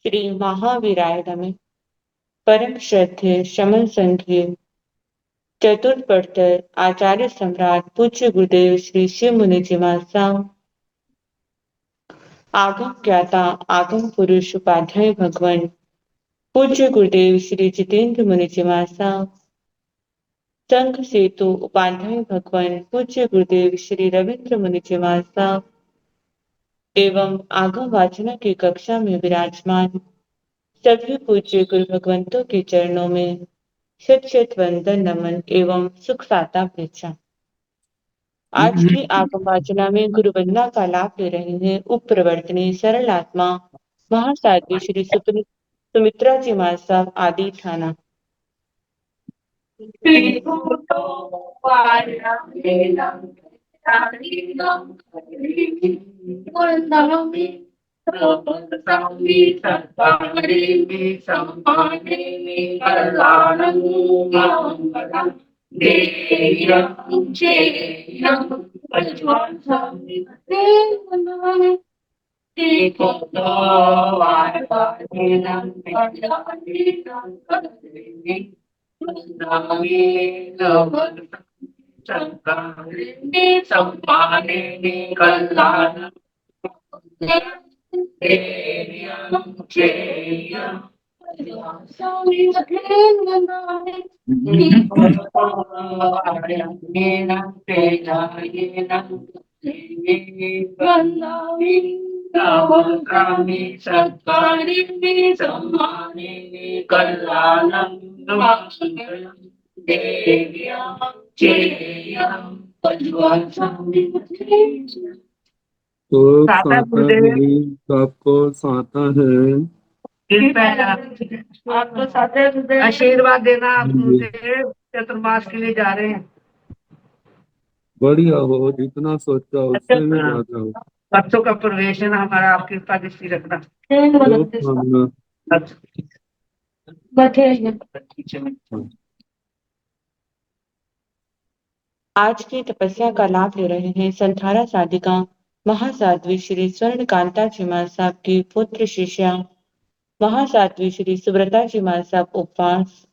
श्री महावीराय नमः। परम श्रद्धेय शमन संघीय चतुर्थ पढ़कर आचार्य सम्राट पूज्य गुरुदेव श्री शिव मुनि जी महाराज आगम ज्ञाता आगम पुरुष उपाध्याय भगवान पूज्य गुरुदेव श्री जितेंद्र मुनि जी महाराज संघ सेतु उपाध्याय भगवान पूज्य गुरुदेव श्री रविंद्र मुनि जी महाराज एवं आगम वाचना की कक्षा में विराजमान सभी पूज्य गुरु भगवंतों के चरणों में शत शत वंदन नमन एवं सुख साता भेजा। आज की आगम वाचना में गुरु वंदना का लाभ ले रहे हैं उप प्रवर्तनी सरल आत्मा महासाध्वी श्री सुमित्रा जी महाराज साहब आदि थाना। तो साता आपको साता है। आपको साथ आशीर्वाद देना। आप चतुर्मास के लिए जा रहे हैं। बढ़िया हो, जितना सोचा उससे भी ज्यादा हो। बच्चों का प्रवेश है ना हमारा, आपकी कृपा दृष्टि रखना। आज की तपस्या का लाभ ले रहे हैं संथारा साधिका महासाध्वी श्री स्वर्ण कांता जी महाराज साहब की पुत्र शिष्या महासाध्वी श्री सुब्रता जी महाराज साहब उपवास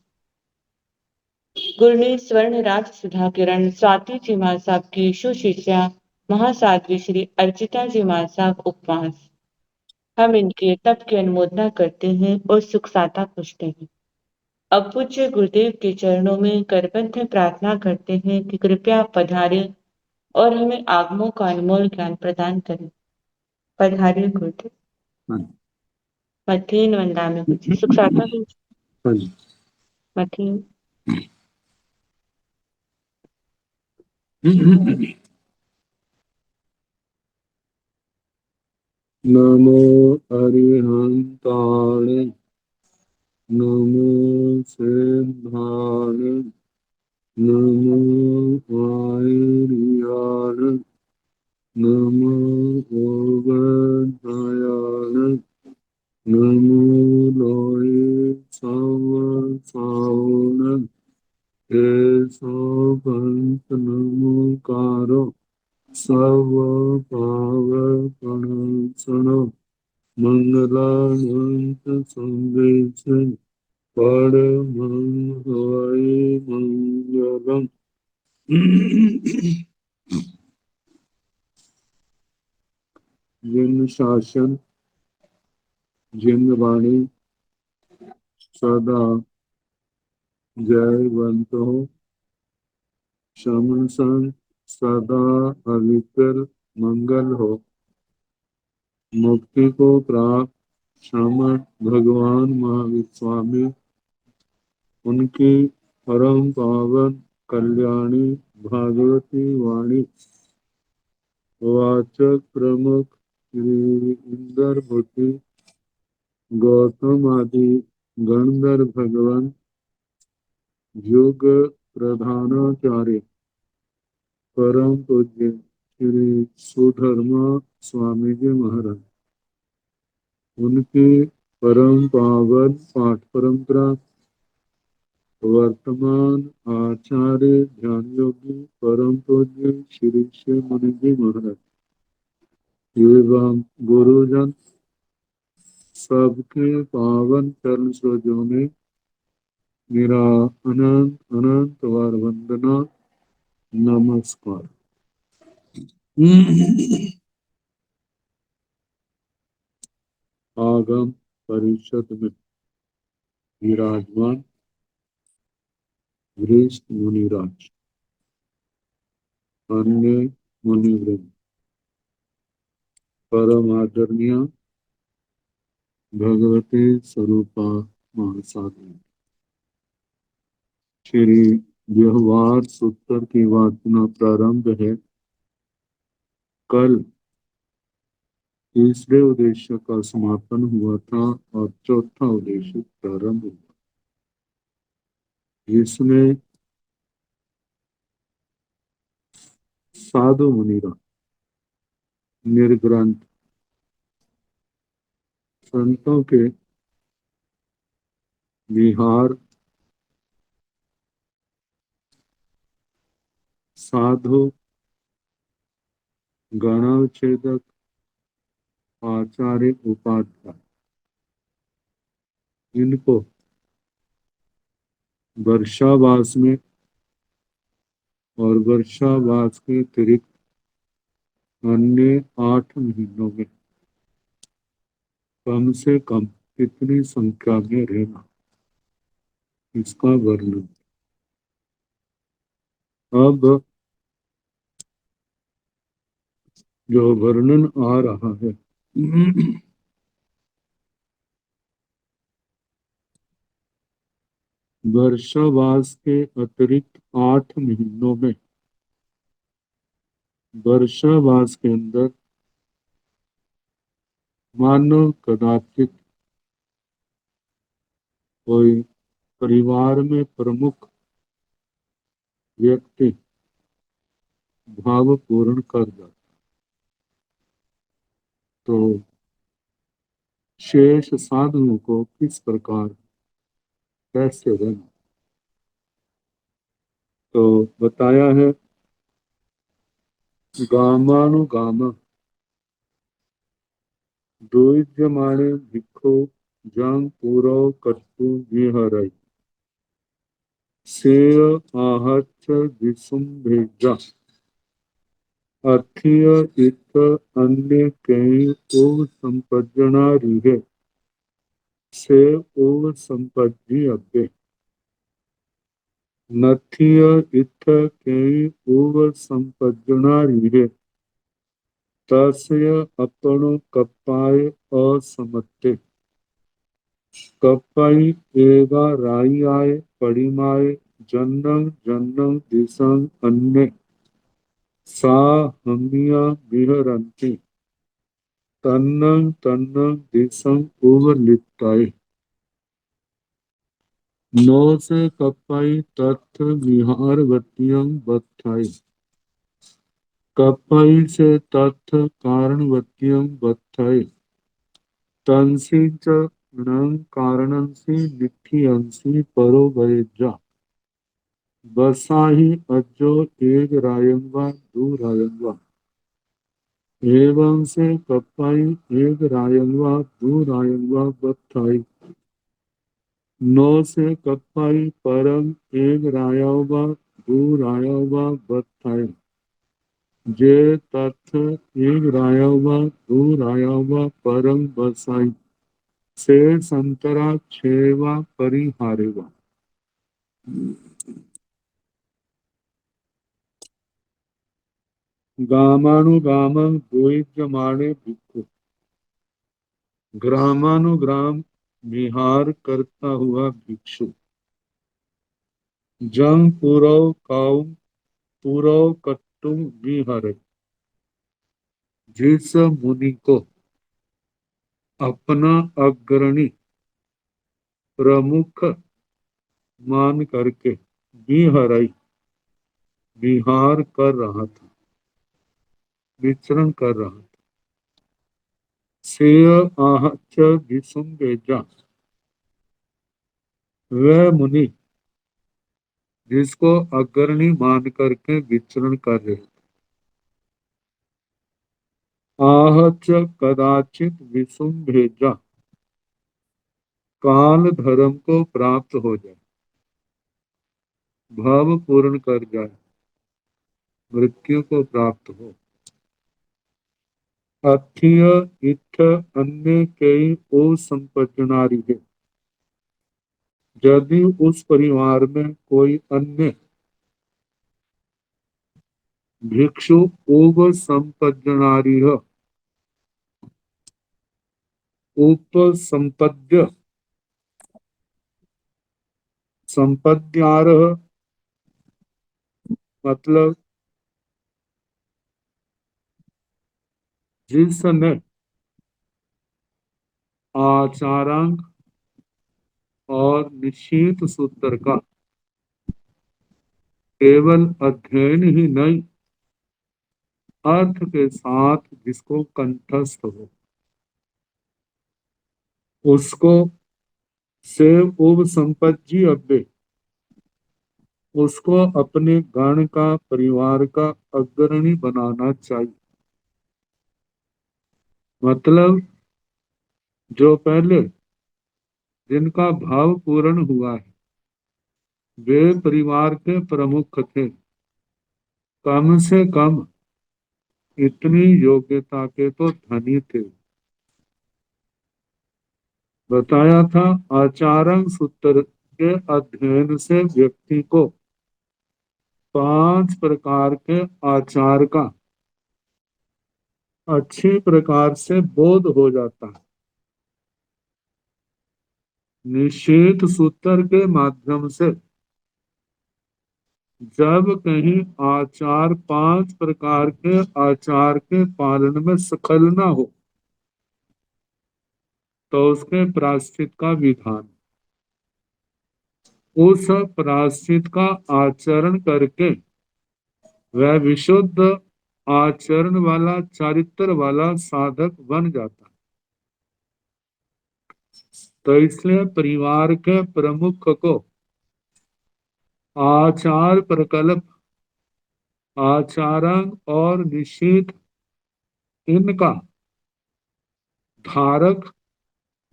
गुरनी स्वर्ण राज सुधा किरण स्वाति जी महाराज साहब की सुशिष्या महासाध्वी श्री अर्चिता जी महाराज साहब उपवास। हम इनके तप की अनुमोदना करते हैं और सुख साता पूछते हैं। अब पूज्य गुरुदेव के चरणों में करबद्ध प्रार्थना करते हैं कि कृपया पधारे और हमें आगमों का अनमोल ज्ञान प्रदान करें। पधारे गुरुदेव। मथीन वंदा में कुछ सुख साता मथीन। नमो अरिहंताणे नमो सिद्धाणे नमो आयर्याण नमो ओगधायाण नमो लोये सावण पंत नमोकारो सर्व पावपणसण मंगलानंत संदेश परमं हरि मंगलम। जिन शासन जिन वाणी सदा जयवंत हो शमन संग सदा अविकल मंगल हो। मुक्ति को प्राप्त श्रमण भगवान महावीर स्वामी उनकी परम पावन कल्याणी भागवती वाणी वाचक प्रमुख श्री इंदर भूति गौतम आदि गणधर भगवान युग प्रधानाचार्य परम पूज्य श्री सुधर्मा स्वामी जी महाराज उनकी परम पावन पाठ परंपरा वर्तमान आचार्य ध्यान योगी परम पूज्य श्री शिव मुनि जी महाराज एवं गुरुजन सबके पावन चरण सरोजों में मेरा अनंत अनंत बार वंदना नमस्कार। आगम परिषद में विराजमान वरिष्ठ मुनिराज, अन्य मुनिवृंद, परम आदरणीय भगवती स्वरूपा महासाधु, श्री व्यवहार सूत्र की वाचना प्रारंभ है। कल तीसरे उद्देश्य का समापन हुआ था और चौथा उद्देश्य प्रारंभ हुआ, जिसमें साधु मुनिरा निर्ग्रंथ संतों के विहार, साधु गणावच्छेदक, आचार्य उपाध्याय, इनको वर्षावास में और वर्षावास के अतिरिक्त अन्य 8 महीनों में कम से कम कितनी संख्या में रहना, इसका वर्णन। अब जो वर्णन आ रहा है वर्षावास के अतिरिक्त 8 महीनों में वर्षावास के अंदर मानो कदाचित कोई परिवार में प्रमुख व्यक्ति भावपूर्ण कर जाता, तो शेष साधुओं को किस प्रकार कैसे रहना, तो बताया है। गामानुगाम द्विजमाणे भिक्षु जंग पूरो कर्तु विहरै सेय आहच्च विसुम्भेजा अथिय इत अन्य कई ओव संपज्जना रिहे से ओव संपज्जी अग्गे नथिय इत कई ओव संपज्जना रिहे तस्य अपनो कप्पाय असमत्ते कप्पाई एगा राई आय पड़िमाय जन्नंग जन्नंग दिसंग अन्य सा हमिया विहरंती तन्नंग तन्नंग दिसंग उवलित्ताय नौ से कप्पाई तत्थ विहारवत्यं बत्थाय कप्पाई से तत्थ कारणवत्यं बत्थाय तंसी च णं कारणंसी निखियंसी परो भयजा बसाही अज्जो एक रायंगा दू रायंगा एवं से कप्पाई एक रायंगा दू रायंगा बत्थाई नौ से कप्पाई परम एक रायंगा दू रायंगा बत्थाई जे तत्थ एक रायंगा दू रायंगा परम बसाई से संतरा छेवा परिहारेवा। गामानुगामं द्विजमाणे भिक्षु, ग्रामानुग्राम विहार करता हुआ भिक्षु जंग पुरव काउ पुरव कट्टु विहर, जिस मुनि को अपना अग्रणी प्रमुख मान करके विहरई विहार कर रहा था, विचरण कर रहा था। सेय आहच विसुम्भेजा, वह मुनि जिसको अग्रणी मान करके विचरण कर रहे, आहच कदाचित विसुम्भेजा, काल धर्म को प्राप्त हो जाए, भाव पूर्ण कर जाए, मृत्यु को प्राप्त हो। अथिय इत्थ अन्य कई ओ संपत्ति है। यदि उस परिवार में कोई अन्य भिक्षु उपसंपद्यनारिः उपसंपद्य संपद्यारः मतलब जिसने आचारांग और निश्चित सूत्र का केवल अध्ययन ही नहीं, अर्थ के साथ जिसको कंठस्थ हो, उसको सेव उप संपत्ति अव्य, उसको अपने गण का, परिवार का अग्रणी बनाना चाहिए। मतलब जो पहले जिनका भाव पूर्ण हुआ है, वे परिवार के प्रमुख थे, कम से कम इतनी योग्यता के तो धनी थे। बताया था आचारंग सूत्र के अध्ययन से व्यक्ति को 5 प्रकार के आचार का अच्छी प्रकार से बोध हो जाता है। निषेध सूत्र के माध्यम से जब कहीं आचार 5 प्रकार के आचार के पालन में सफल ना हो, तो उसके प्रायश्चित का विधान, उस प्रायश्चित का आचरण करके वह विशुद्ध आचरण वाला, चारित्र वाला साधक बन जाता है। तो इसलिए परिवार के प्रमुख को आचार प्रकल्प, आचारण और निषेध, इनका धारक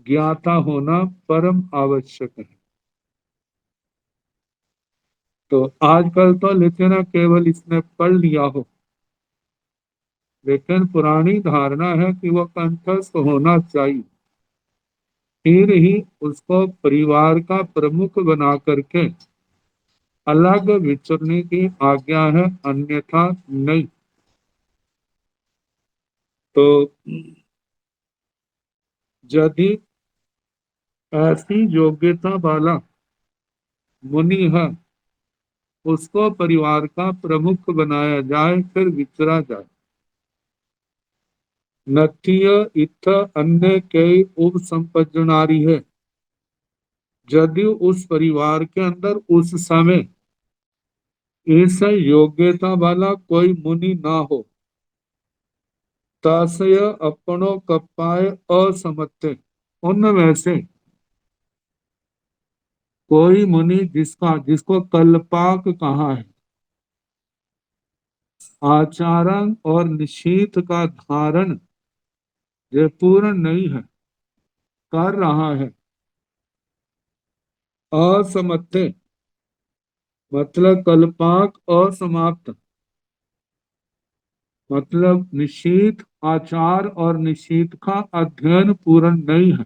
ज्ञाता होना परम आवश्यक है। तो आजकल तो लेकिन केवल इसने पढ़ लिया हो, लेकिन पुरानी धारणा है कि वह कंठस्थ होना चाहिए, फिर ही उसको परिवार का प्रमुख बना करके अलग विचरने की आज्ञा है, अन्यथा नहीं। तो यदि ऐसी योग्यता वाला मुनि है, उसको परिवार का प्रमुख बनाया जाए, फिर विचरा जाए। नत्य इत्थ अन्य कई उपसंपन्नारी है। यदि उस परिवार के अंदर उस समय इस योग्यता वाला कोई मुनि ना हो, तस्य अपनो कपाय असमत्य, उनमें से कोई मुनि जिसको कल्पाक कहा है, आचारण और निषेध का धारण जो पूर्ण नहीं है, कर रहा है, असमत्य मतलब कल्पाक असमाप्त, मतलब निषेध आचार और निषेध का अध्ययन पूर्ण नहीं है,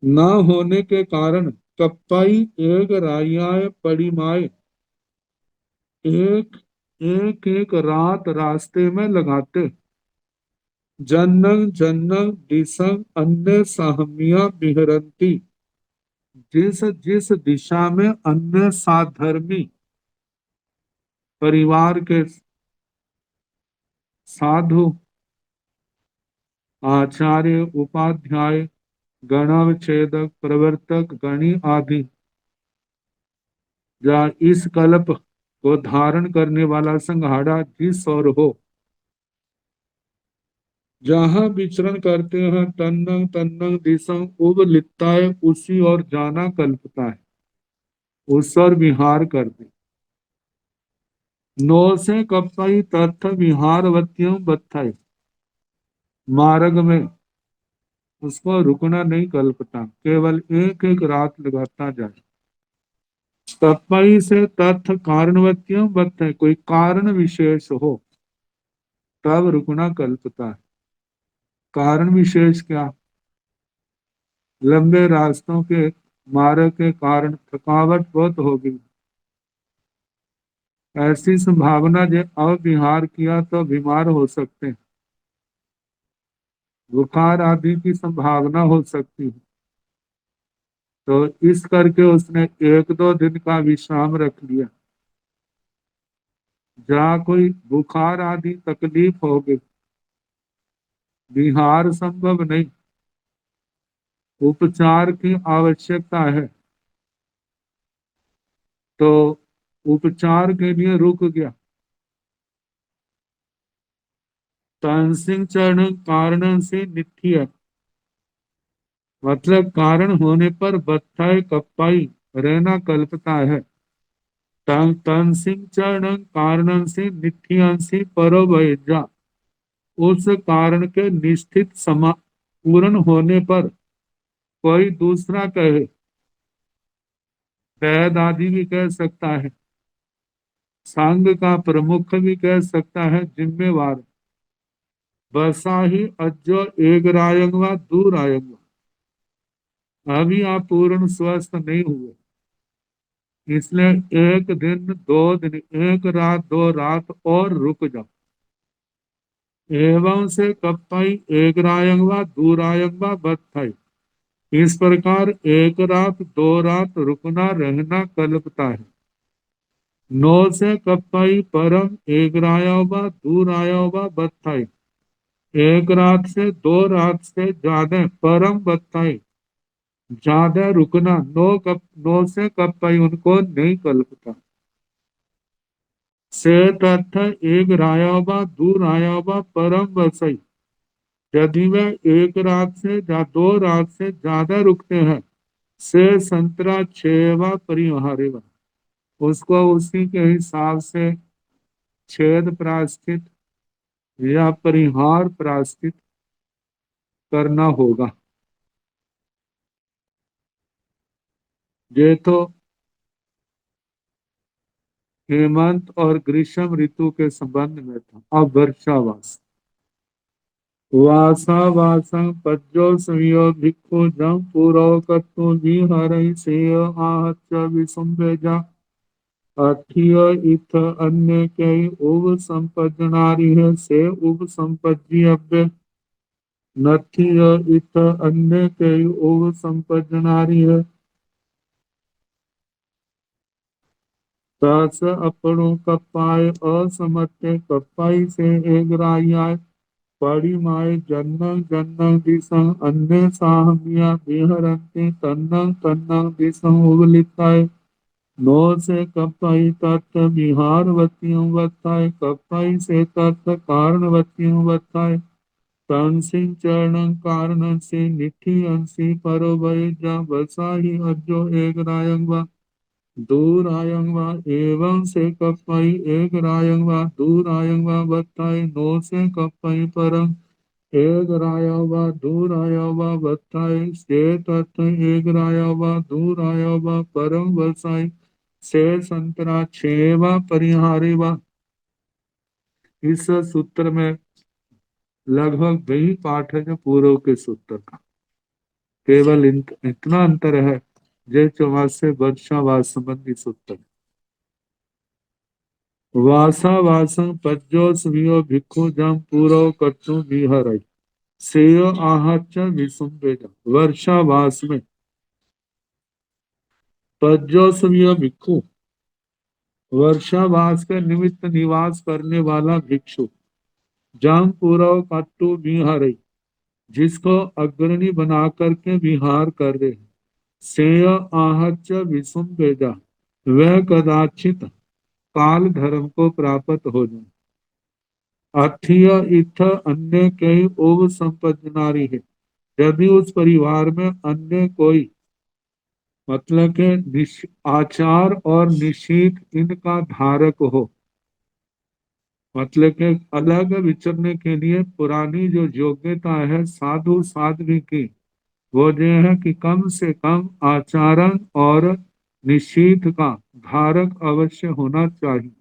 न होने के कारण कप्पाई एक रायाय परिमाय, एक एक एक रात रास्ते में लगाते, जन्नंग जन्नंग दिशंग अन्य साहमिया बिहरंती, जिस जिस दिशा में अन्य साधर्मी परिवार के साधु, आचार्य, उपाध्याय, गणावच्छेदक, प्रवर्तक, गणी आदि या इस कल्प को धारण करने वाला संघाड़ा जिस और हो, जहां विचरण करते हैं, तन्नंग तन्नंग दिशंग उब लिखता है, उसी और जाना कल्पता है, उस और विहार करते। नो से कपई तत्थ विहारवत्यम बत्थय, मार्ग में उसको रुकना नहीं कल्पता, केवल एक एक रात लगाता जाए। तत्पई से तथ कारणवत्यम बत है, कोई कारण विशेष हो तब रुकना कल्पता है। कारण विशेष क्या? लंबे रास्तों के मार्ग के कारण थकावट बहुत होगी, ऐसी संभावना जो अविहार किया तो बीमार हो सकते हैं, बुखार आदि की संभावना हो सकती है। तो इस करके उसने एक दो दिन का विश्राम रख लिया। जहाँ कोई बुखार आदि तकलीफ होगी, विहार संभव नहीं, उपचार की आवश्यकता है, तो उपचार के लिए रुक गया। तानसिंह चरण कारण से नित्य, मतलब कारण होने पर बत्थाई कप्पाई रहना कल्पता है। तानसिंह चरण कारण से नित्यांशी परोवैजा, उस कारण के निश्चित समा पूर्ण होने पर कोई दूसरा कहे, वैद आदि भी कह सकता है, संघ का प्रमुख भी कह सकता है, जिम्मेवार, बसा ही अज्जो एक रायंगवा दूर आयंगवा, अभी आप पूर्ण स्वस्थ नहीं हुए, इसलिए एक दिन दो दिन, एक रात दो रात और रुक जाओ। एवं से कप्पाई एक रायंगवा दूरायंगवा बत्थाई, इस प्रकार एक रात दो रात रुकना रहना कल्पता है। नौ से कप्पाई परम एक रायवा दूर आयवा बत्थाई, एक रात से दो रात से ज्यादा परम बत्थाई, ज्यादा रुकना नौ से कप्पाई उनको नहीं कल्पता। से तथ एक रायवा दूर आयवा परम बसई, यदि वे एक रात से या दो रात से ज्यादा रुकते हैं, से संतरा छेवा परिहारेगा, उसको उसी के हिसाब से छेद प्रायश्चित या परिहार प्रायश्चित करना होगा। ये तो हेमंत और ग्रीष्म ऋतु के संबंध में था। अब वर्षावास, वासा वासं पज्जो संयो भिक्खु जं पुरो कत्तु विहरै सेय आहत्य विसुम्बेजा, अठिय इथ अन्य कई उब संपजनारी है, से उब संपज्जी अव्य नथिय इथ अन्य कई उब संपजनारी है, तस अपनो कपाय असमर्थ कपाई से एक राय पड़ी माय जन्नंग जन्नंग दिसं अन्य साहमिया बेहरंते तन्नंग तन्नंग दिसं उगलिताय, नो से कपाई तत् बिहारवतियों वत्ताय, कपाई से तत् कारणवतियों वत्ताय, तंसिं चरणं कारणं से निठी अंसी परो भय जा बसा ही अज्जो एक रायंग वा दूर आयंग वा, एवं से कपाई एक रायंग वा दूर आयंग वा वत्ताय, नो से कपाई परम एक राया वा दूर आया वा बत्ताई, से तत् एक राया वा दूर आया वा परम वसाई, से संतरा छेवा परिहारे वा। इस सूत्र में लगभग वही पाठ है जो पूर्व के सूत्र का, केवल इतना अंतर है, जय चौवास से वर्षावास संबंधी सूत्र। वासा वासं पज्जो स्वियो भिक्खु जम पूरो कट्टु विहरै, सेयो आहच विसुम्बेजा, वर्षावास में पज्जोसवीय भिक्षु, वर्षावास के निमित्त निवास करने वाला भिक्षु, जाम पूरव कट्टु विहारई, जिसको अग्रणी बना करके विहार कर रहे, सेय आहच विसुम्बेजा, वह कदाचित काल धर्म को प्राप्त हो जाए। अठिय इथ अन्य कई ओव संपन्नारी है, यदि उस परिवार में अन्य कोई, मतलब के आचार और निषेध इनका धारक हो, मतलब कि अलग विचरने के लिए पुरानी जो योग्यता है साधु साध्वी की, वो ये है कि कम से कम आचरण और निषेध का धारक अवश्य होना चाहिए।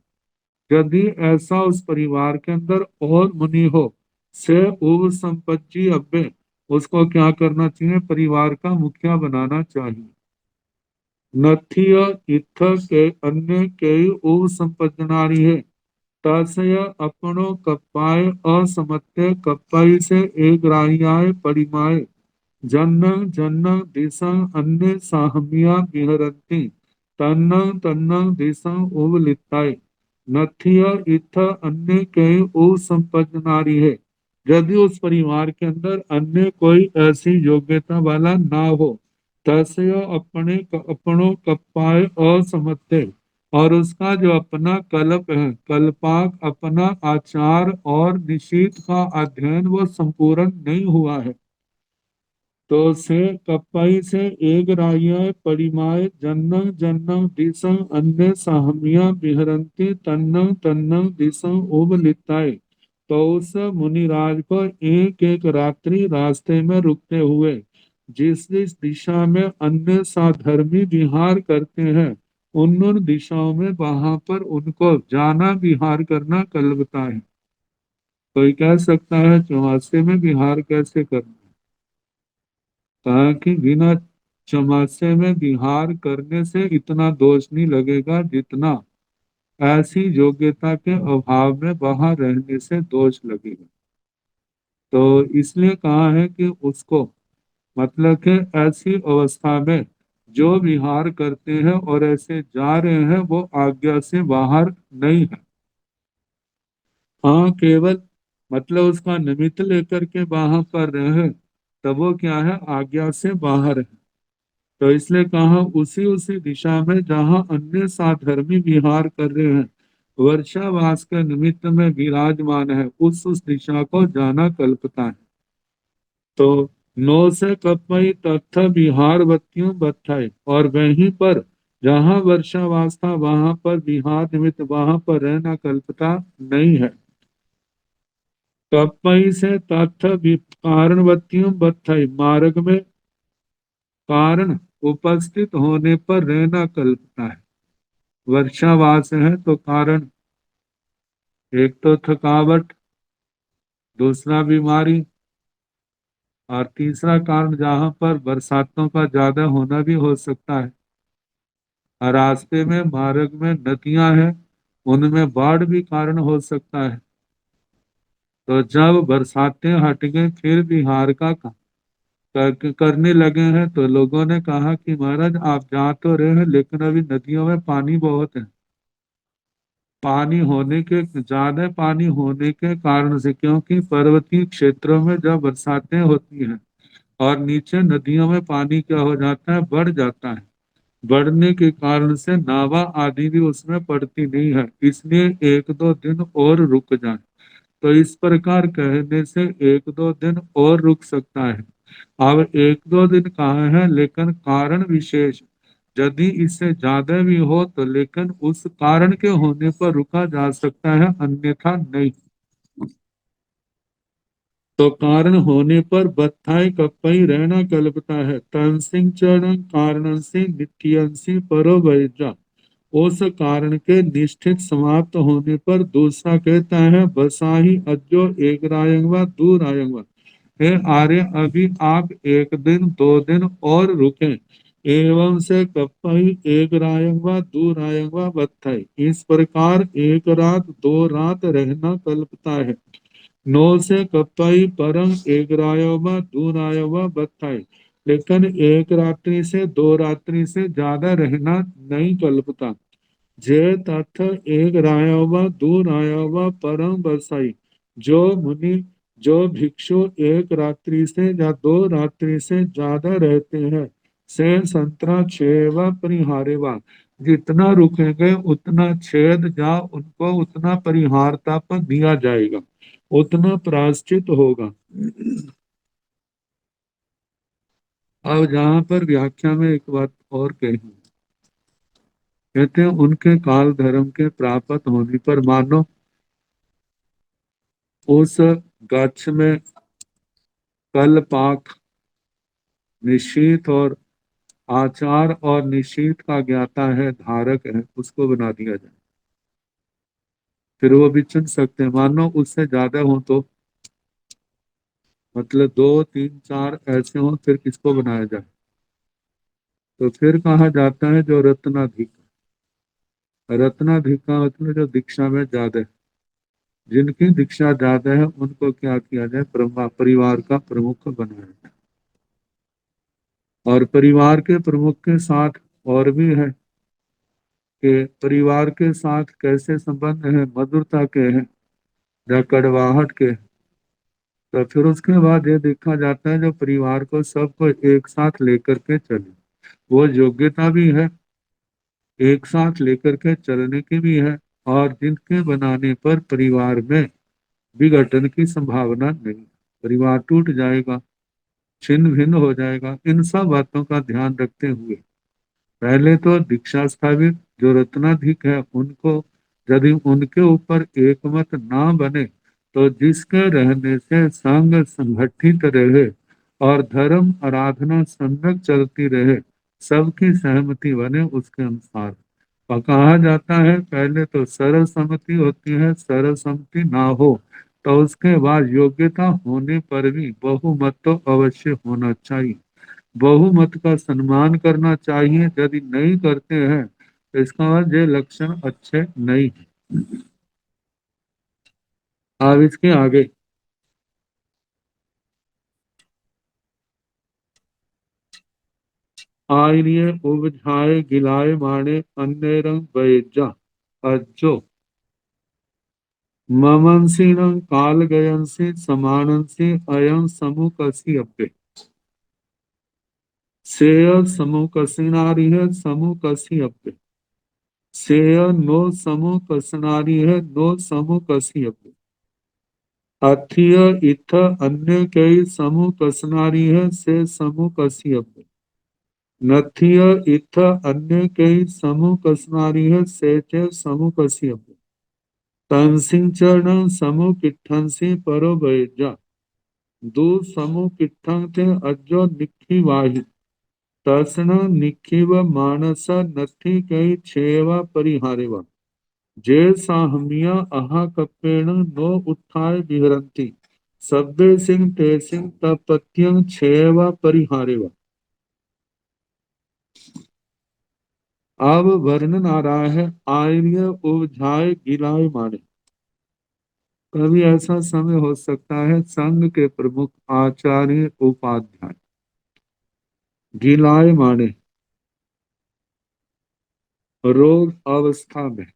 यदि ऐसा उस परिवार के अंदर और मुनि हो से उव संपत्ति अब्बे, उसको क्या करना चाहिए, परिवार का मुखिया बनाना चाहिए। नथिय इत्थ के अन्य कई उव संपत्ति है, तस्य अपनो कप्पाय असमत्य कप्पाई से एक राहियाय परिमाय जन्न जन्न दिशं अन्य साहमिया विहरन्ति तन्न तन्न दिशं उवलिताय नथिय इत्थ अन्य कई उव संपन्नारी है। यदि उस परिवार के अंदर अन्य कोई ऐसी योग्यता वाला ना हो, तस्य अपने अपनों कप्पाय असमत्य, और उसका जो अपना कल्प है, कल्पाक अपना आचार और निषेध का अध्ययन वो संपूर्ण नहीं हुआ है, तो से कपई से एक राय परिमाय जन्न जन्न दिशं अन्य साहमिया विहरंती तन्न तन्न दिशं उबलिताय, तो उस मुनिराज को एक एक रात्रि रास्ते में रुकते हुए जिस जिस दिशा में अन्य साधर्मी विहार करते हैं, उन दिशाओं में वहां पर उनको जाना विहार करना कल्पता है। कोई कह सकता है चौमासे में विहार कैसे करना, कहा कि बिना चमासे में विहार करने से इतना दोष नहीं लगेगा जितना ऐसी योग्यता के अभाव में वहां रहने से दोष लगेगा। तो इसलिए कहा है कि उसको, मतलब कि ऐसी अवस्था में जो विहार करते हैं और ऐसे जा रहे हैं वो आज्ञा से बाहर नहीं है। हाँ, केवल मतलब उसका निमित्त लेकर के वहां पर रहे तब वो क्या है, आज्ञा से बाहर है। तो इसलिए कहा उसी उसी दिशा में जहां अन्य साधर्मी विहार कर रहे हैं, वर्षावास के निमित्त में विराजमान है, उस दिशा को जाना कल्पता है। तो नो से कपई तत्थ विहार बत्तियों बत्थाई, और वहीं पर जहां वर्षावास था वहां पर विहार निमित्त वहां पर रहना कल्पता नहीं है। कपई से तत्थ कारण बत्तियों बत्थाई, मार्ग में कारण उपस्थित होने पर रहना कल्पता है। वर्षावास है तो कारण एक तो थकावट, दूसरा बीमारी, और तीसरा कारण जहां पर बरसातों का ज्यादा होना भी हो सकता है। और रास्ते में मार्ग में नदियां हैं, उनमें बाढ़ भी कारण हो सकता है। तो जब बरसातें हट गई फिर बिहार का करने लगे हैं, तो लोगों ने कहा कि महाराज आप जा तो रहे हैं लेकिन अभी नदियों में पानी बहुत है। पानी होने के, ज्यादा पानी होने के कारण से, क्योंकि पर्वतीय क्षेत्रों में जब बरसातें होती हैं और नीचे नदियों में पानी क्या हो जाता है, बढ़ जाता है। बढ़ने के कारण से नावा आदि भी उसमें पड़ती नहीं है, इसलिए एक दो दिन और रुक जाए। तो इस प्रकार कहने से एक दो दिन और रुक सकता है। अब एक दो दिन कहाँ है, लेकिन कारण विशेष यदि इससे ज्यादा भी हो तो लेकिन उस कारण के होने पर रुका जा सकता है, अन्यथा नहीं। तो कारण होने पर बत्थाई कप्पई रहना कल्पता है। तंसिंग चरण कारण से नित्यंसी परो वैजा, उस कारण के निश्चित समाप्त होने पर दूसरा कहता है बसाही अज्जो एक रायंगवा दू रायंगवा, हे आर्य अभी आप एक दिन दो दिन और रुकें। एवं से कपही एक रायंगवा दू रायंगवा बत्थाई, इस प्रकार एक रात दो रात रहना कल्पता है। नौ से कपई परम एक रायवा दो रायवा बत्थाई, लेकिन एक रात्रि से दो रात्रि से ज्यादा रहना नहीं कल्पता। जे तथ एक रायवा दो रायवा परम बसाई, जो मुनि जो भिक्षु एक रात्रि से या दो रात्रि से ज्यादा रहते हैं, से संतरा छेवा परिहारेवा, जितना रुकेंगे उतना छेद जा उनको उतना परिहारता पर दिया जाएगा, उतना प्रायश्चित होगा। अब जहाँ पर व्याख्या में एक बात और कही, कहते हैं उनके काल धर्म के प्राप्त होने पर मानो उस गच्छ में कल पाक निशीथ और आचार और निशीथ का ज्ञाता है, धारक है, उसको बना दिया जाए। फिर वो भी चुन सकते हैं, मानो उससे ज्यादा हो तो, मतलब 2 3 4 ऐसे हो, फिर किसको बनाया जाए? तो फिर कहा जाता है जो रत्नाधिक। रत्नाधिक का मतलब जो दीक्षा में ज्यादा है, जिनकी दीक्षा ज्यादा है उनको क्या किया जाए? परिवार का प्रमुख बनाया जाए। और परिवार के प्रमुख के साथ और भी है कि परिवार के साथ कैसे संबंध है, मधुरता के हैं या कड़वाहट के। तो फिर उसके बाद ये देखा जाता है जो परिवार को सबको एक साथ लेकर के चले, वो योग्यता भी है, एक साथ लेकर के चलने की भी है, और जिनके बनाने पर परिवार में विघटन की संभावना नहीं, परिवार टूट जाएगा, छिन्न भिन्न हो जाएगा। इन सब बातों का ध्यान रखते हुए पहले तो दीक्षा स्थापित जो रत्नाधिक है उनको, यदि उनके ऊपर एकमत ना बने तो जिसके रहने से संघ संगठित रहे और धर्म आराधना सम्यक चलती रहे, सबकी सहमति बने उसके अनुसार। और कहा जाता है पहले तो सर्वसम्मति होती है, सर्वसम्मति ना हो तो उसके बाद योग्यता होने पर भी बहुमत तो अवश्य होना चाहिए। बहुमत का सम्मान करना चाहिए, यदि नहीं करते हैं तो इसका मतलब ये लक्षण अच्छे नहीं है। अब इसके आगे आइरिये उपझाए गिलाए माने अन्य रंग बैजा अज्जो ममंसिनं काल गयंसी समानंसी अयं समूह कसी अप्पे सेय समूह कसिनारी है समूह कसी अप्पे सेय नो समूह कसनारी है नो समूह कसी अप्पे अथिय इथ अन्य कई समूह कसनारी है से समूह कसी अप्पे नथिय इथ अन्य कई समूह कसनारी है से चे समूह कसी अप्पे तंसिंचरण समूह किट्ठंसी परो बैजा दो समूह किट्ठं थे अज्जो निखी वाही तर्सण निखिव मानस नथी कई छेवा परिहारेवा जे साहमिया अहा कपेण नो उत्थाय विहरंती सब्बे सिंह ते सिंह तपत्यं छेवा परिहारेवा। अब वर्णन आ रहा है आर्य उपझाए गिलाए माने। कभी ऐसा समय हो सकता है संघ के प्रमुख आचार्य उपाध्याय गिलाए माने रोग अवस्था में,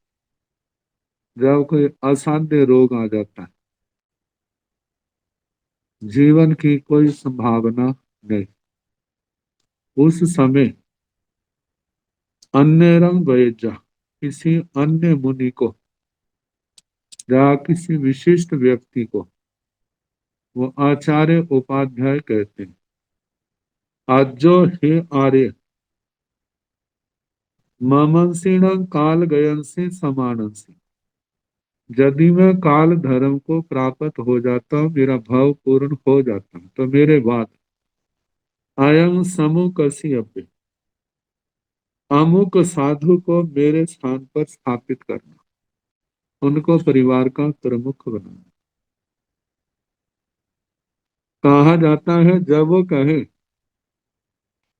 जब कोई असाध्य रोग आ जाता है, जीवन की कोई संभावना नहीं, उस समय अन्य रंग वैजा किसी अन्य मुनि को या किसी विशिष्ट व्यक्ति को वो आचार्य उपाध्याय कहते हैं। आजो हे आर्य ममंसिण काल गयंसी समानंसी, यदि मैं काल धर्म को प्राप्त हो जाता हूँ, मेरा भाव पूर्ण हो जाता हूँ, तो मेरे बाद अयं समूह कसी अपे अमुक साधु को मेरे स्थान पर स्थापित करना, उनको परिवार का प्रमुख बनाना। कहा जाता है जब वो कहे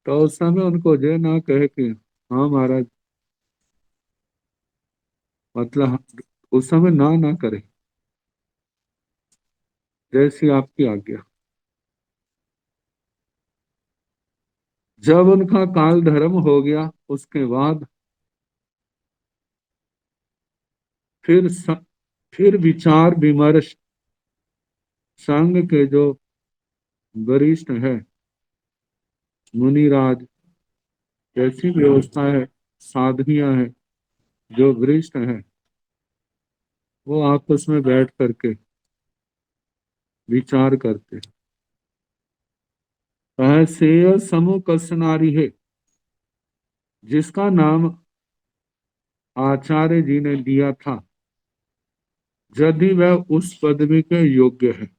तो उस समय उनको ये ना कहे कि हाँ महाराज, मतलब उस समय ना ना करे, जैसी आपकी आज्ञा। जब उनका काल धर्म हो गया उसके बाद फिर फिर विचार विमर्श संघ के जो वरिष्ठ है, मुनिराज, कैसी व्यवस्था है, साधनियां है, जो वरिष्ठ है, वो आपस में बैठ करके विचार करते हैं। ऐसे समूह कसनारी है जिसका नाम आचार्य जी ने दिया था, यदि वह उस पदवी के योग्य है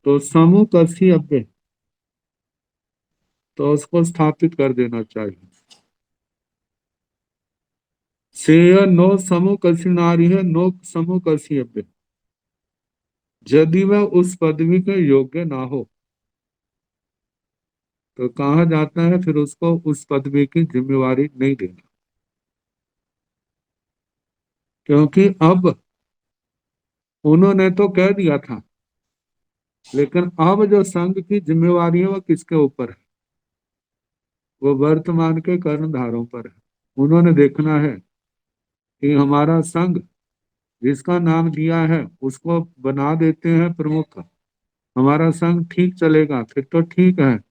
तो समूह कसी अव्यय, तो उसको स्थापित कर देना चाहिए। सेय नो समूह कसी नारी है, नो समूह कसी अव्यय। यदि वह उस पदवी के योग्य ना हो तो कहा जाता है फिर उसको उस पदवी की जिम्मेवारी नहीं देना, क्योंकि अब उन्होंने तो कह दिया था, लेकिन अब जो संघ की जिम्मेवारी है वो किसके ऊपर है? वो वर्तमान के कर्णधारों पर है। उन्होंने देखना है कि हमारा संघ जिसका नाम दिया है उसको बना देते हैं प्रमुख, हमारा संघ ठीक चलेगा फिर तो ठीक है।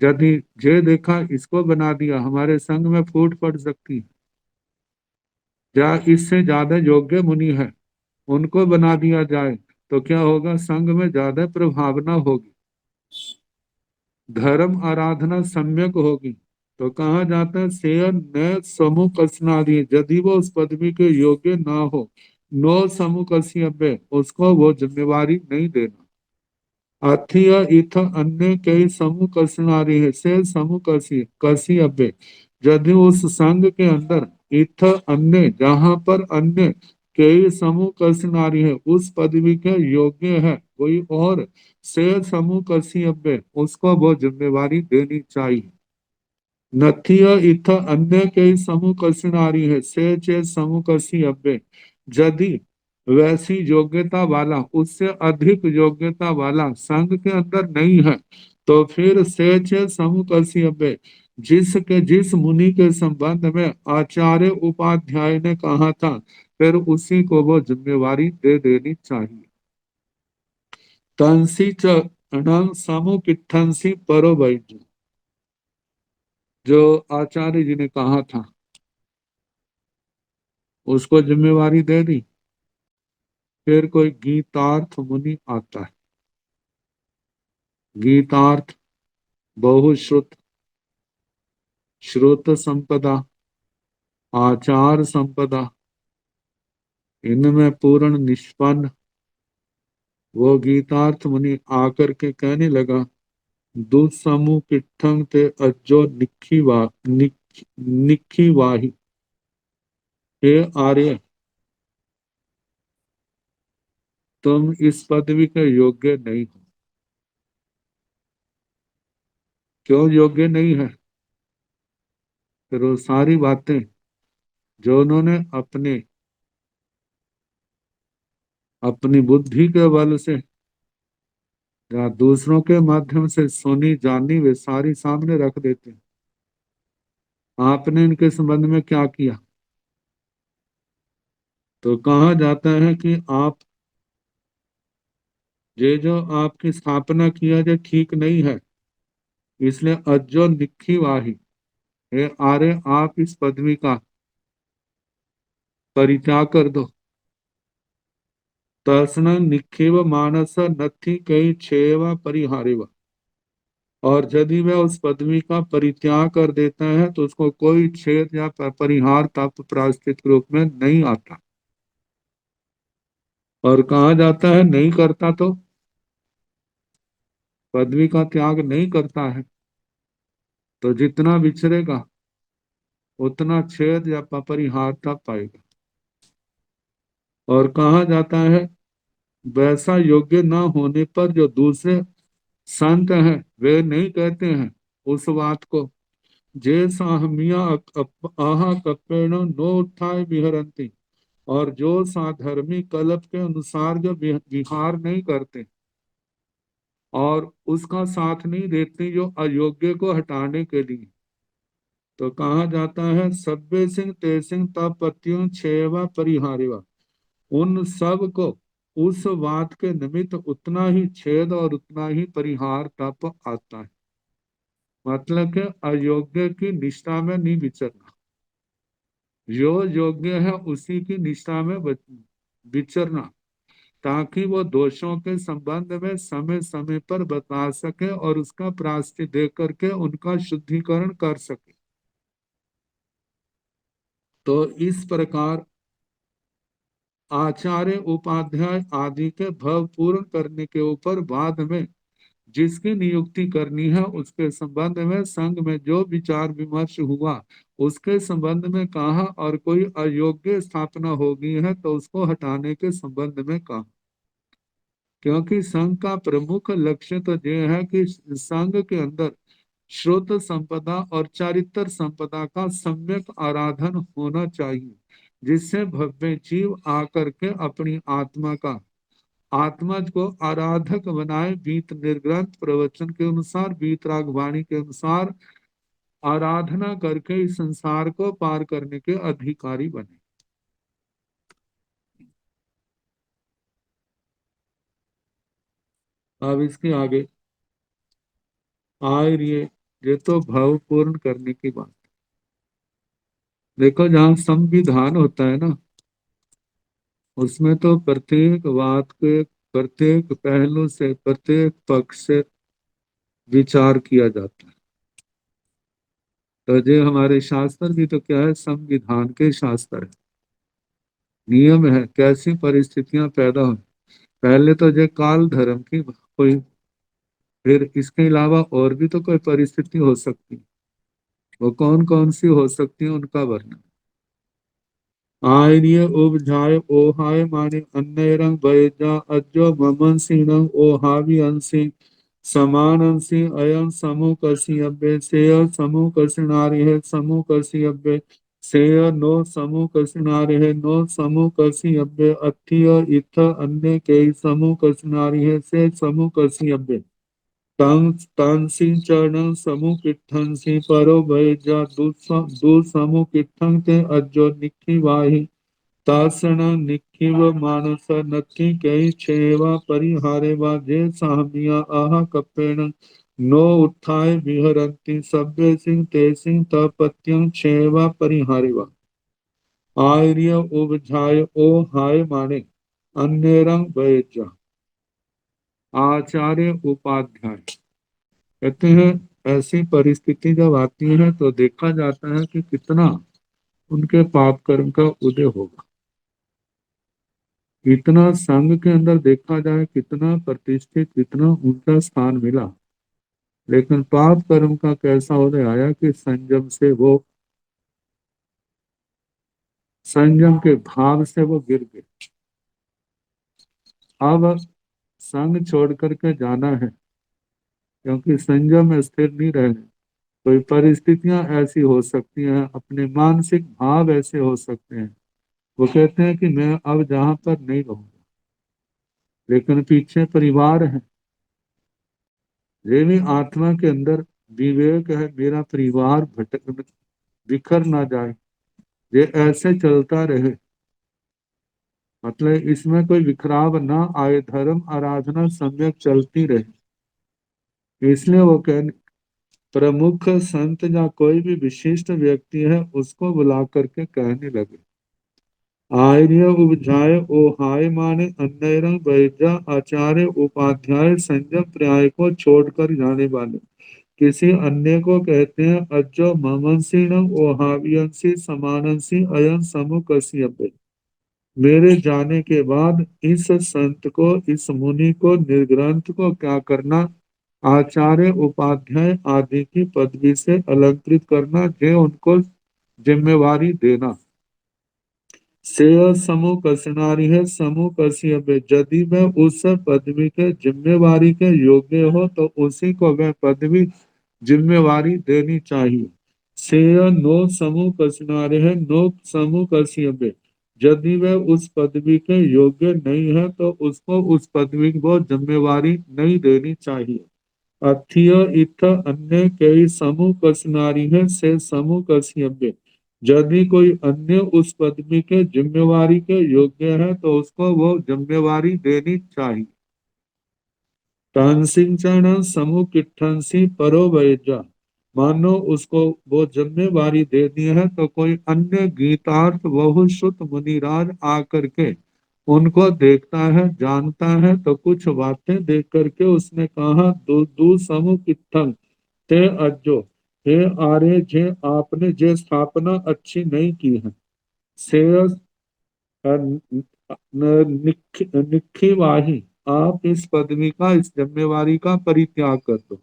यदि जे देखा इसको बना दिया, हमारे संघ में फूट पड़ सकती है, या इससे ज्यादा योग्य मुनि है उनको बना दिया जाए तो क्या होगा, संघ में ज्यादा प्रभावना होगी, धर्म आराधना सम्यक होगी। तो कहा जाता है सेय न समूह कसनादि, यदि वो उस पदवी के योग्य ना हो, नो समूह कसी अव्यय, उसको वो जिम्मेवारी नहीं देना। अथिय इथ अन्य कई समूह कसनारी है, से समूह कसी कसी अव्यय। यदि उस संघ के अंदर इथ अन्य, जहां पर अन्य कई समूह कसनारी है, उस पदवी के योग्य है कोई और, से समूह कसी अव्यय, उसको वो जिम्मेवारी देनी चाहिए। नथिय इथ अन्य कई समूह कसी नारी है, से चे समूह कसी अव्यय। यदि वैसी योग्यता वाला, उससे अधिक योग्यता वाला संघ के अंदर नहीं है तो फिर से चे समूह कसी अव्यय, जिस मुनि के संबंध में आचार्य उपाध्याय ने कहा था फिर उसी को वो जिम्मेवारी दे देनी चाहिए। तंसी च समूह किट्ठंसी परो वैद्य, जो आचार्य जी ने कहा था उसको जिम्मेवारी दे दी। फिर कोई गीतार्थ मुनि आता है। गीतार्थ बहुश्रुत, श्रुत संपदा, आचार संपदा, इनमें पूर्ण निष्पन्न वो गीतार्थ मुनि आकर के कहने लगा, दुसमु किट्ठंग ते अज्जो निखी वाही, हे आर्य, तुम इस पदवी के योग्य नहीं हो। क्यों योग्य नहीं है? फिर वो सारी बातें जो उन्होंने अपनी बुद्धि के बल से या दूसरों के माध्यम से सुनी जानी, वे सारी सामने रख देते हैं। आपने इनके संबंध में क्या किया? तो कहा जाता है कि आप ये जो आपकी स्थापना किया जो ठीक नहीं है, इसलिए अज्जो निखी वाही, हे आर्य, आप इस पदवी का परित्याग कर दो। तस्न निखिव मानस नथी कई छेवा परिहारेवा, और यदि वह उस पदवी का परित्याग कर देता है तो उसको कोई छेद या परिहार तप प्रायश्चित के रूप में नहीं आता। और कहा जाता है नहीं करता तो पदवी का त्याग नहीं करता है तो जितना विचरेगा उतना छेद या परिहार तप पाएगा। और कहा जाता है वैसा योग्य न होने पर जो दूसरे संत हैं वे नहीं कहते हैं उस बात को, जे साहमिया आहा कपेण नो उत्थाय विहरंती, और जो साधर्मी कल्प के अनुसार जो विहार नहीं करते और उसका साथ नहीं देते जो अयोग्य को हटाने के लिए, तो कहा जाता है सभ्य सिंह तेसिंह तपत्यों छेवा परिहारेवा, उन सब को उस बात के निमित्त उतना ही छेद और उतना ही परिहार तप आता है। मतलब कि अयोग्य की निष्ठा में नहीं विचरना, जो योग्य है उसी की निष्ठा में विचरना, ताकि वो दोषों के संबंध में समय समय पर बता सके और उसका प्रायश्चित दे करके उनका शुद्धिकरण कर सके। तो इस प्रकार आचार्य उपाध्याय आदि के भव पूर्ण करने के ऊपर बाद में जिसकी नियुक्ति करनी है उसके संबंध में संघ में जो विचार विमर्श हुआ उसके संबंध में कहा, और कोई अयोग्य स्थापना होगी है तो उसको हटाने के संबंध में कहा। क्योंकि संघ का प्रमुख लक्ष्य तो यह है कि संघ के अंदर श्रुत संपदा और चारित्र संपदा का सम्यक आराधन होना चाहिए, जिससे भव्य जीव आकर के अपनी आत्मा को आराधक बनाए, बीत निर्ग्रंथ प्रवचन के अनुसार, बीत रागवाणी के अनुसार आराधना करके इस संसार को पार करने के अधिकारी बने। अब इसके आगे आए ये तो भाव पूर्ण करने की बात। देखो जहाँ संविधान होता है ना, उसमें तो प्रत्येक बात के प्रत्येक पहलू से प्रत्येक पक्ष से विचार किया जाता है। तो ये हमारे शास्त्र भी तो क्या है, संविधान के शास्त्र है, नियम है, कैसी परिस्थितियां पैदा हो। पहले तो ये काल धर्म की कोई, फिर इसके अलावा और भी तो कोई परिस्थिति हो सकती है, वो कौन कौन सी हो सकती है उनका वर्णन। आर्य उपजाय ओहाय माने अन्नयरंग बैजा अज्जो ममन सिंह ओहावी अंसी समान अंसी अयं समूह कसी अब्बे सेय समूह कसी नारी है समूह कसी अब्बे सेय नो समूह कसी नारी है नो समूह कसी अब्बे अथिय इथ अन्य के समूह कसी नारी है से समूह कसी अब्बे तांसी चरण समूह किट्ठन सी परो बैजा दू समूह किट्ठन ते अज्जो निखी वाही तासण निखिव मानस नथी कई छेवा परिहारे वा जे साहमिया आहा कपेण नो उठाए विहरंती सभ्य सिंह ते सिंह तपत्यं छेवा परिहारे वा आर्य उपझाय ओ हाय माने अन्य रंग बैजा आचार्य उपाध्याय कहते हैं। ऐसी परिस्थिति जब आती है तो देखा जाता है कि कितना उनके पाप कर्म का उदय होगा। इतना संघ के अंदर देखा जाए कितना प्रतिष्ठित कितना ऊंचा स्थान मिला, लेकिन पाप कर्म का कैसा उदय आया कि संयम से वो संयम के भाव से वो गिर गए। अब संघ छोड़ करके जाना है, क्योंकि संयम में स्थिर नहीं रहे, कोई परिस्थितियां ऐसी हो सकती हैं, अपने मानसिक भाव ऐसे हो सकते हैं, वो कहते हैं कि मैं अब जहां पर नहीं रहूंगा, लेकिन पीछे परिवार है। ये भी आत्मा के अंदर विवेक है, मेरा परिवार भटक बिखर ना जाए, ये ऐसे चलता रहे, मतलब इसमें कोई विखराव ना आए, धर्म आराधना सम्यक चलती रहे। इसलिए वो कह प्रमुख संत या कोई भी विशिष्ट व्यक्ति है उसको बुला करके कहने लगे, आर्य उपजाय ओहाय माने अन्यरंग बैजा आचार्य उपाध्याय संयम पर्याय को छोड़कर जाने वाले किसी अन्य को कहते हैं अज्जो ममनसीणं ओहावियंसी समानंसी अयं समुकस्य। मेरे जाने के बाद इस संत को इस मुनि को निर्ग्रंथ को क्या करना, आचार्य उपाध्याय आदि की पदवी से अलंकृत करना, जो उनको जिम्मेवारी देना। सेय समूह कसनारी है समूह कसियबे, यदि वह उस पदवी के जिम्मेवारी के योग्य हो तो उसी को वह पदवी जिम्मेवारी देनी चाहिए। सेय नो समूह कसनारे है नो समूह कसियबे, यदि वह उस पदवी के योग्य नहीं है तो उसको उस पदवी को जिम्मेवारी नहीं देनी चाहिए। अथिय इथ अन्य कई समूह कसनारी है से समूह कसियबे, यदि कोई अन्य उस पदवी के जिम्मेवारी के योग्य है तो उसको वो जिम्मेवारी देनी चाहिए। तानसिंचन समूह किट्ठनसी परो वैजा, मानो उसको वो जिम्मेवारी दे दी है तो कोई अन्य गीतार्थ बहु सुत मुनिराज आकर के उनको देखता है जानता है, तो कुछ बातें देख करके उसने कहा दू दू समूह किट्ठन ते अज्जो, हे आर्य जे आपने जे स्थापना अच्छी नहीं की है। श्रेयस निखिवाही, आप इस पदवी का, इस जिम्मेवारी का परित्याग कर दो।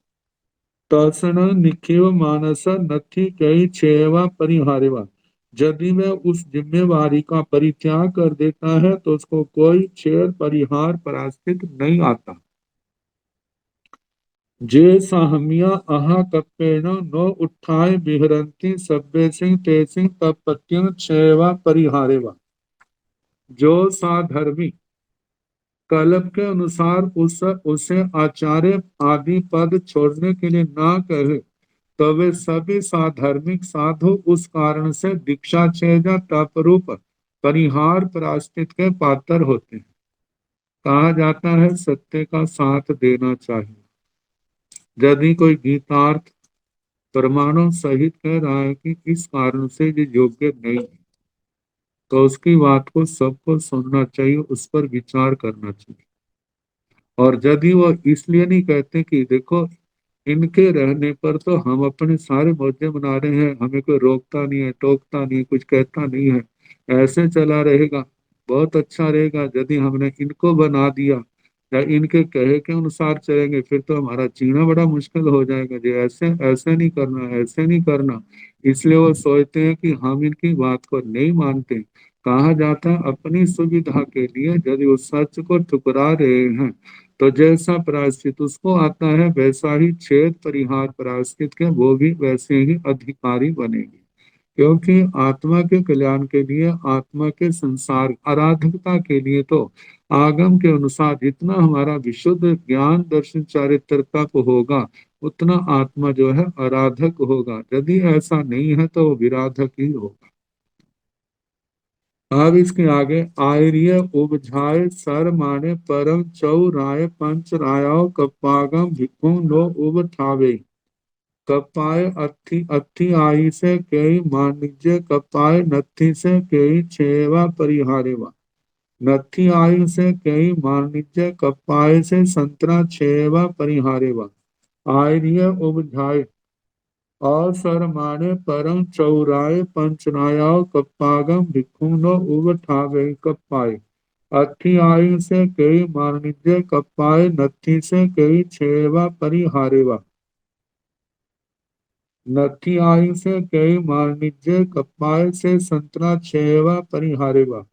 तसन निखिव मानस नथी कई छेवा परिहारेवा, यदि वह उस जिम्मेवारी का परित्याग कर देता है तो उसको कोई छेद परिहार परास्तिक नहीं आता। जे साहमिया अहा कप्पेन नो उठाए बिहरंती सब्बे सिंह ते सिंह तपत्यं छेवा परिहारेवा, जो साधर्मी कल्प के अनुसार उसे आचार्य आदि पद छोड़ने के लिए ना कहे, तो वे सभी साधर्मिक साधु उस कारण से दीक्षा छेद या तप रूप परिहार प्रायश्चित के पात्र होते हैं। कहा जाता है सत्य का साथ देना चाहिए। यदि कोई गीतार्थ प्रमाणों सहित कह रहा है कि इस कारण से ये योग्य नहीं है, तो उसकी बात को सबको सुनना चाहिए, उस पर विचार करना चाहिए। और यदि वो इसलिए नहीं कहते कि देखो इनके रहने पर तो हम अपने सारे मौजे मना रहे हैं, हमें कोई रोकता नहीं है, टोकता नहीं है, कुछ कहता नहीं है, ऐसे चला रहेगा, बहुत अच्छा रहेगा। यदि हमने इनको बना दिया या इनके कहे के अनुसार चलेंगे फिर तो हमारा जीना बड़ा मुश्किल हो जाएगा जी, ऐसे ऐसे नहीं करना, ऐसे नहीं करना। इसलिए वो सोचते हैं कि हम इनकी बात को नहीं मानते। कहा जाता है अपनी सुविधा के लिए यदि वो सच को ठुकरा रहे हैं तो जैसा प्रायश्चित उसको आता है वैसा ही छेद परिहार प्रायश्चित के वो भी वैसे ही अधिकारी बनेंगे। क्योंकि आत्मा के कल्याण के लिए, आत्मा के संसार आराधकता के लिए तो आगम के अनुसार जितना हमारा विशुद्ध ज्ञान दर्शन चारित्र तप होगा उतना आत्मा जो है आराधक होगा। यदि ऐसा नहीं है तो वो विराधक ही होगा। अब इसके आगे आर्य उपझाय सर माने परम चौ राय पंच रायाव कपागम भिक्खु नो उब ठावे, कपाय अथी अथी आई से कई मानिज्य, कपाय नथी से कई छेवा परिहारेवा, नथी आई से कई मानिज्य, कपाय से संतरा छेवा परिहारेवा। आर्य उपझाय और सरमाने परम चौराय पंचनायाव कप्पागम भिक्खुनो उब ठावे कप्पाय, अथी आयु से कई मारनिज्य, कप्पाय नथी से कई छेवा परिहारेवा, नथी आयु से कई मारनिज्य, कप्पाय से संतरा छेवा परिहारेवा।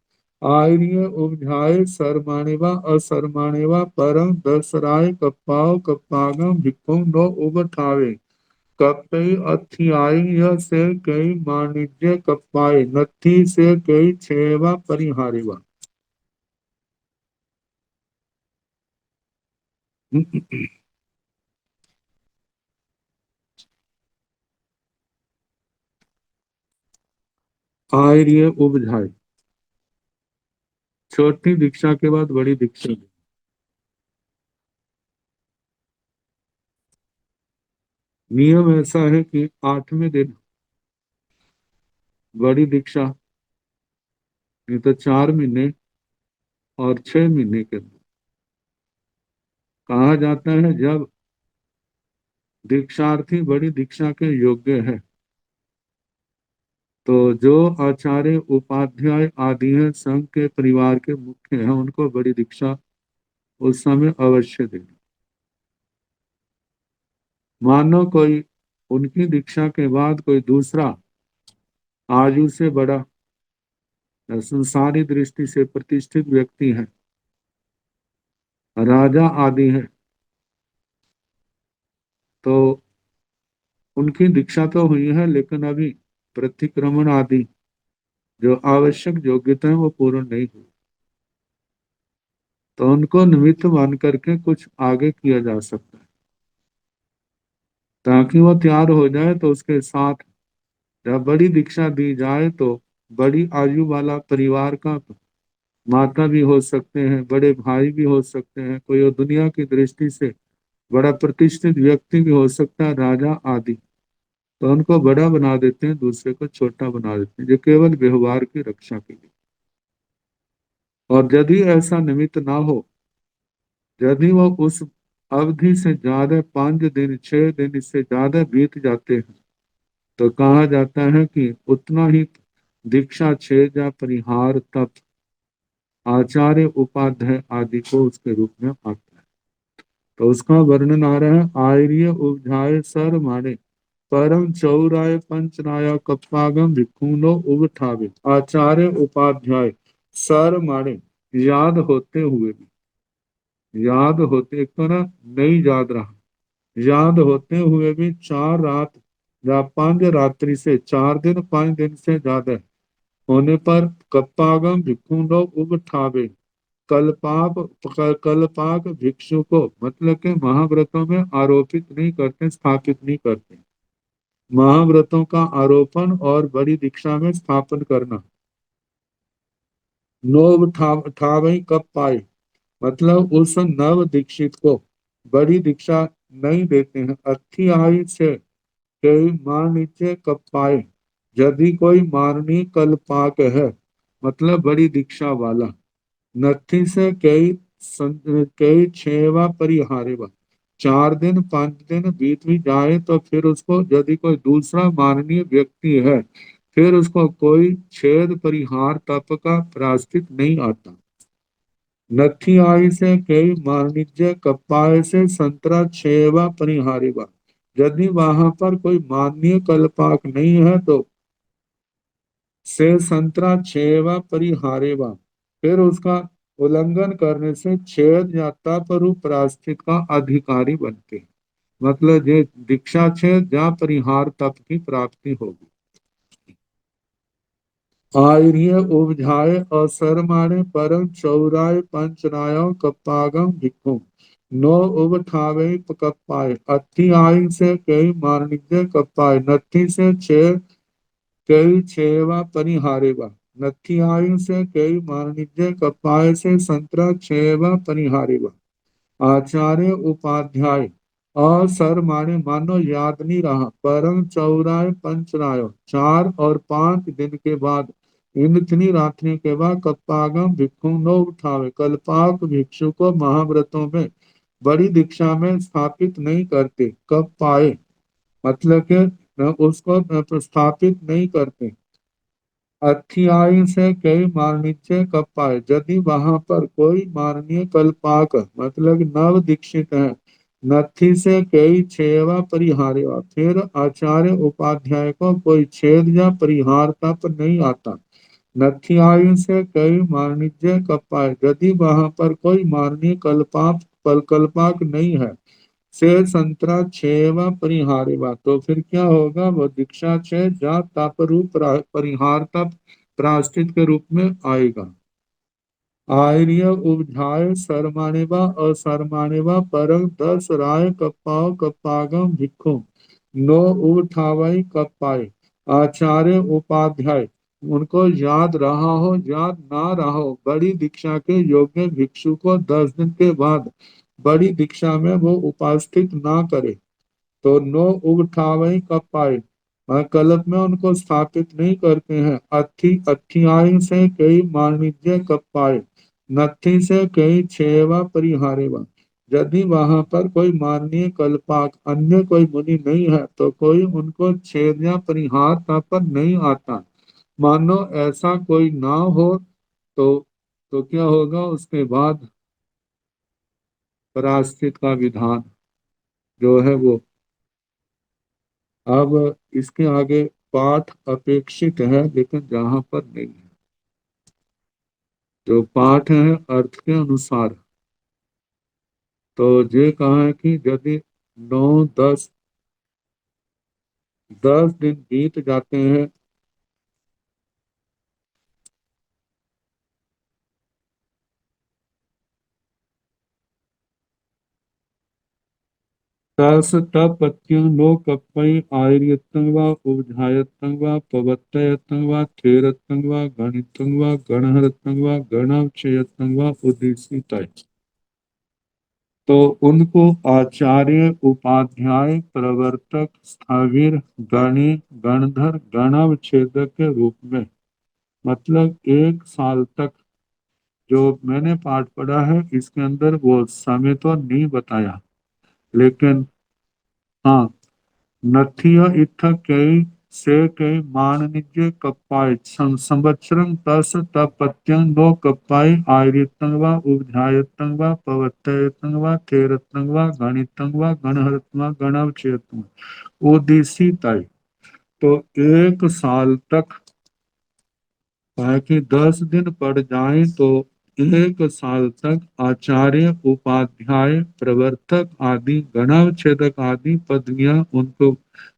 आर्य उपझाय सरमानेवा असरमानेवा परम दसराय कप्पाओ कप्पागम भिक्खु नो उब ठावे, कपई अथियाई से कई वाणिज्य, कपाई नथी से कई छेवा परिहारेवा। आर्य उपझाय, छोटी दीक्षा के बाद बड़ी दीक्षा। नियम ऐसा है कि 8वें दिन बड़ी दीक्षा, नहीं तो 4 महीने और 6 महीने के अंदर। कहा जाता है जब दीक्षार्थी बड़ी दीक्षा के योग्य है तो जो आचार्य उपाध्याय आदि हैं संघ के परिवार के मुख्य हैं उनको बड़ी दीक्षा उस समय अवश्य देना। मानो कोई उनकी दीक्षा के बाद कोई दूसरा आयु से बड़ा या संसारी दृष्टि से प्रतिष्ठित व्यक्ति है, राजा आदि है, तो उनकी दीक्षा तो हुई है लेकिन अभी प्रतिक्रमण आदि जो आवश्यक योग्यता है वो पूर्ण नहीं हुई, तो उनको निमित्त मान करके कुछ आगे किया जा सकता है ताकि वो तैयार हो जाए। तो उसके साथ जब बड़ी दीक्षा दी जाए तो बड़ी आयु वाला परिवार का माता भी हो सकते हैं, बड़े भाई भी हो सकते हैं, कोई और दुनिया की दृष्टि से बड़ा प्रतिष्ठित व्यक्ति भी हो सकता है, राजा आदि, तो उनको बड़ा बना देते हैं, दूसरे को छोटा बना देते हैं, जो केवल व्यवहार की रक्षा के लिए। और यदि ऐसा निमित्त ना हो, यदि वो उस अवधि से ज्यादा 5 दिन 6 दिन इससे ज्यादा बीत जाते हैं तो कहा जाता है कि उतना ही दीक्षा छेद या परिहार तप आचार्य उपाध्याय आदि को उसके रूप में आता है। तो उसका वर्णन आ रहा है। आर्य उपझाय सर माने परम चौराय पंचनाया कप्पागम भिक्खुनो उठावे। आचार्य उपाध्याय सर माने याद होते हुए भी, याद होते, एक तो ना नहीं याद रहा, याद होते हुए भी 4 रात या 5 रात्रि से 4 दिन 5 दिन से ज्यादा होने पर कप्पागम भिक्षु लोग उठावे। कल्पाप कल्पाक भिक्षु को मतलब के महाव्रतों में आरोपित नहीं करते, स्थापित नहीं करते। महाव्रतों का आरोपण और बड़ी दीक्षा में स्थापन करना। नोव ठावई कब पाए, मतलब उस नव दीक्षित को बड़ी दीक्षा नहीं देते हैं। अथी आयु से कई मान नीचे कब पाए, यदि कोई माननीय कल्पाक है मतलब बड़ी दीक्षा वाला। नथी से कई छेवा परिहारेवा, 4 दिन 5 दिन बीत भी जाए तो फिर उसको यदि कोई दूसरा माननीय व्यक्ति है फिर उसको कोई छेद परिहार तप का प्रायश्चित नहीं आता। नथी आई से कई वाणिज्य कपाय से संतरा छेवा परिहारेवा, यदि वहां पर कोई माननीय कल्पाक नहीं है तो से संतरा छेवा परिहारेवा, फिर उसका उल्लंघन करने से छेद या तप रूप प्रायश्चित का अधिकारी बनते हैं। मतलब ये दीक्षा छेद या परिहार तप की प्राप्ति होगी। आर्य उपझाए असर मारे परम चौराय पंचनायों कपागम भिक्खु नो उबठावे कपाए। अति आयु से कई मारणिज्य कपाए, नत्थी से छे कई छेवा परिहारेवा। नत्थी आयु से कई मारणिज्य कपाए से संतरा छेवा परिहारेवा। आचार्य उपाध्याय असर माने मानो याद नहीं रहा। परम चौराय पंचरायो 4 और 5 दिन के बाद, इन इतनी रात्रि के बाद कप्पागम भिक्षु न उठावे, कल्पाक भिक्षु को महाव्रतों में बड़ी दीक्षा में स्थापित नहीं करते। कब पाए मतलब के उसको प्रस्थापित नहीं करते। अथियाई से कई मारणिज्य कब पाए, यदि वहां पर कोई माननीय कल्पाक मतलब नव दीक्षित है। नथी से कई छेवा परिहारेवा, फिर आचार्य उपाध्याय को कोई छेद या परिहार तप नहीं आता। नथी आयु से कई मारणिज्य कब पाए, यदि वहां पर कोई माननीय कल्पाक नहीं है। से संतरा छेवा परिहारेवा, तो फिर क्या होगा, वो दीक्षा छे जात ताप रूप परिहार तप प्रायश्चित के रूप में आएगा। आर्य उपझाय सरमाणेवा असरमाणेवा परम 10 राय कप्पाओ कप्पागम भिक्खु नो उठावाई कप्पाए। आचार्य उपाध्याय उनको याद रहा हो याद ना रहा हो, बड़ी दीक्षा के योग्य भिक्षु को 10 दिन के बाद बड़ी दीक्षा में वो उपस्थित ना करे तो नो उठावई कब पाए, कल्प में उनको स्थापित नहीं करते हैं। अथियाई से कई माननीय कब पाए, नत्थी से कई छेवा परिहारेवा, यदि वहां पर कोई माननीय कल्पाक अन्य कोई मुनि नहीं है तो कोई उनको छेद या परिहार पर नहीं आता। मानो ऐसा कोई ना हो तो क्या होगा उसके बाद प्रायश्चित का विधान जो है वो। अब इसके आगे पाठ अपेक्षित है लेकिन जहां पर नहीं है। जो पाठ है अर्थ के अनुसार, तो ये कहा है कि यदि 9 10 10 दिन बीत जाते हैं, तस तप पत्यं नो कप्पई आयुर्यत्तं वा उपधायत्तं वा पवत्तयत्तं वा थेरत्तं वा गणितं वा गणहरत्तं वा गणावच्छेयत्तं वा उद्देशितय। तो उनको आचार्य उपाध्याय प्रवर्तक स्थविर गणी गणधर गणावच्छेदक के रूप में, मतलब 1 साल तक जो मैंने पाठ पढ़ा है इसके अंदर वो समय तो नहीं बताया, लेकिन हाँ नथिया इत्थ कई से के माननिज्य कप्पाय संवत्सरं तस तपत्यं नो कप्पाय आयरितं वा उभ्यायतं वा पवत्ययतं वा थेरतं वा गणितं वा गणहरतं वा गणवचेतं ओदिसी तय। तो 1 साल तक कहा कि 10 दिन पढ़ जाए तो 1 साल तक आचार्य उपाध्याय प्रवर्तक आदि गणावच्छेदक आदि पदवियां उनको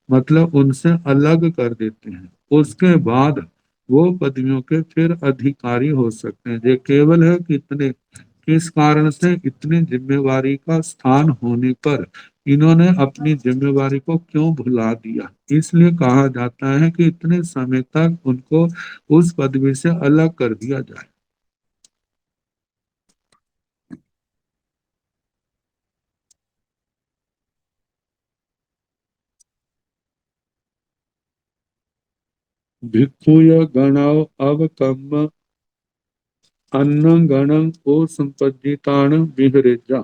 मतलब उनसे अलग कर देते हैं। उसके बाद वो पदवियों के फिर अधिकारी हो सकते हैं। ये केवल है कि इतने किस कारण से इतनी जिम्मेवारी का स्थान होने पर इन्होंने अपनी जिम्मेवारी को क्यों भुला दिया। इसलिए कहा जाता है कि इतने समय तक उनको उस पदवी से अलग कर दिया जाए। भिक्षुय गणाव अवकम्म अन्न गणं ओ संपद्यितान विहरेजा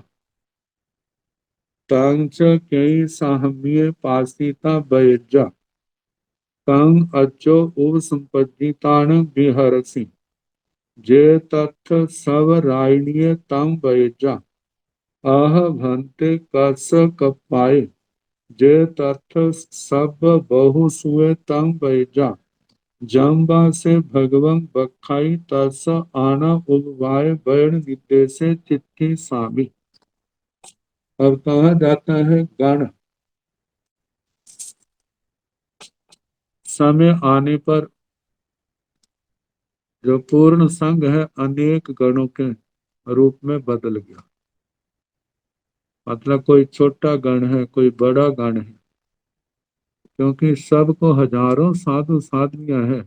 तांच कई साहम्ये पासिता बयजा तंग अचो ओ संपद्यितान विहरसि जे तथ सब रायणीय तम बयजा आह भंते कस कपाए जे तथ सब बहु सुए तम बयजा जम्बा से भगवं बखाई तस आना उगवाय बैण विदेशे चिट्ठी सामी। अब कहा जाता है गण समय आने पर जो पूर्ण संघ है अनेक गणों के रूप में बदल गया। मतलब कोई छोटा गण है कोई बड़ा गण है, क्योंकि सबको हजारों साधु साधवियां हैं,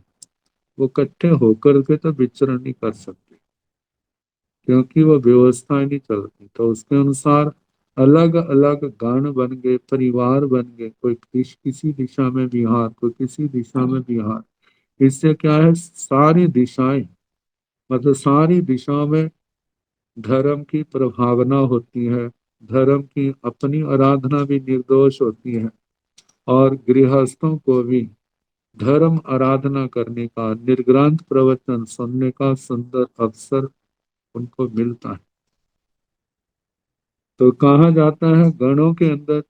वो इकट्ठे होकर के तो विचरण नहीं कर सकते, क्योंकि वो व्यवस्था ही नहीं चलती। तो उसके अनुसार अलग अलग गण बन गए, परिवार बन गए, कोई किसी दिशा में बिहार, कोई किसी दिशा में बिहार। इससे क्या है, सारी दिशाएं मतलब सारी दिशाओं में धर्म की प्रभावना होती है, धर्म की अपनी आराधना भी निर्दोष होती है, और गृहस्थों को भी धर्म आराधना करने का, निर्ग्रंथ प्रवचन सुनने का सुंदर अवसर उनको मिलता है। तो कहा जाता है गणों के अंदर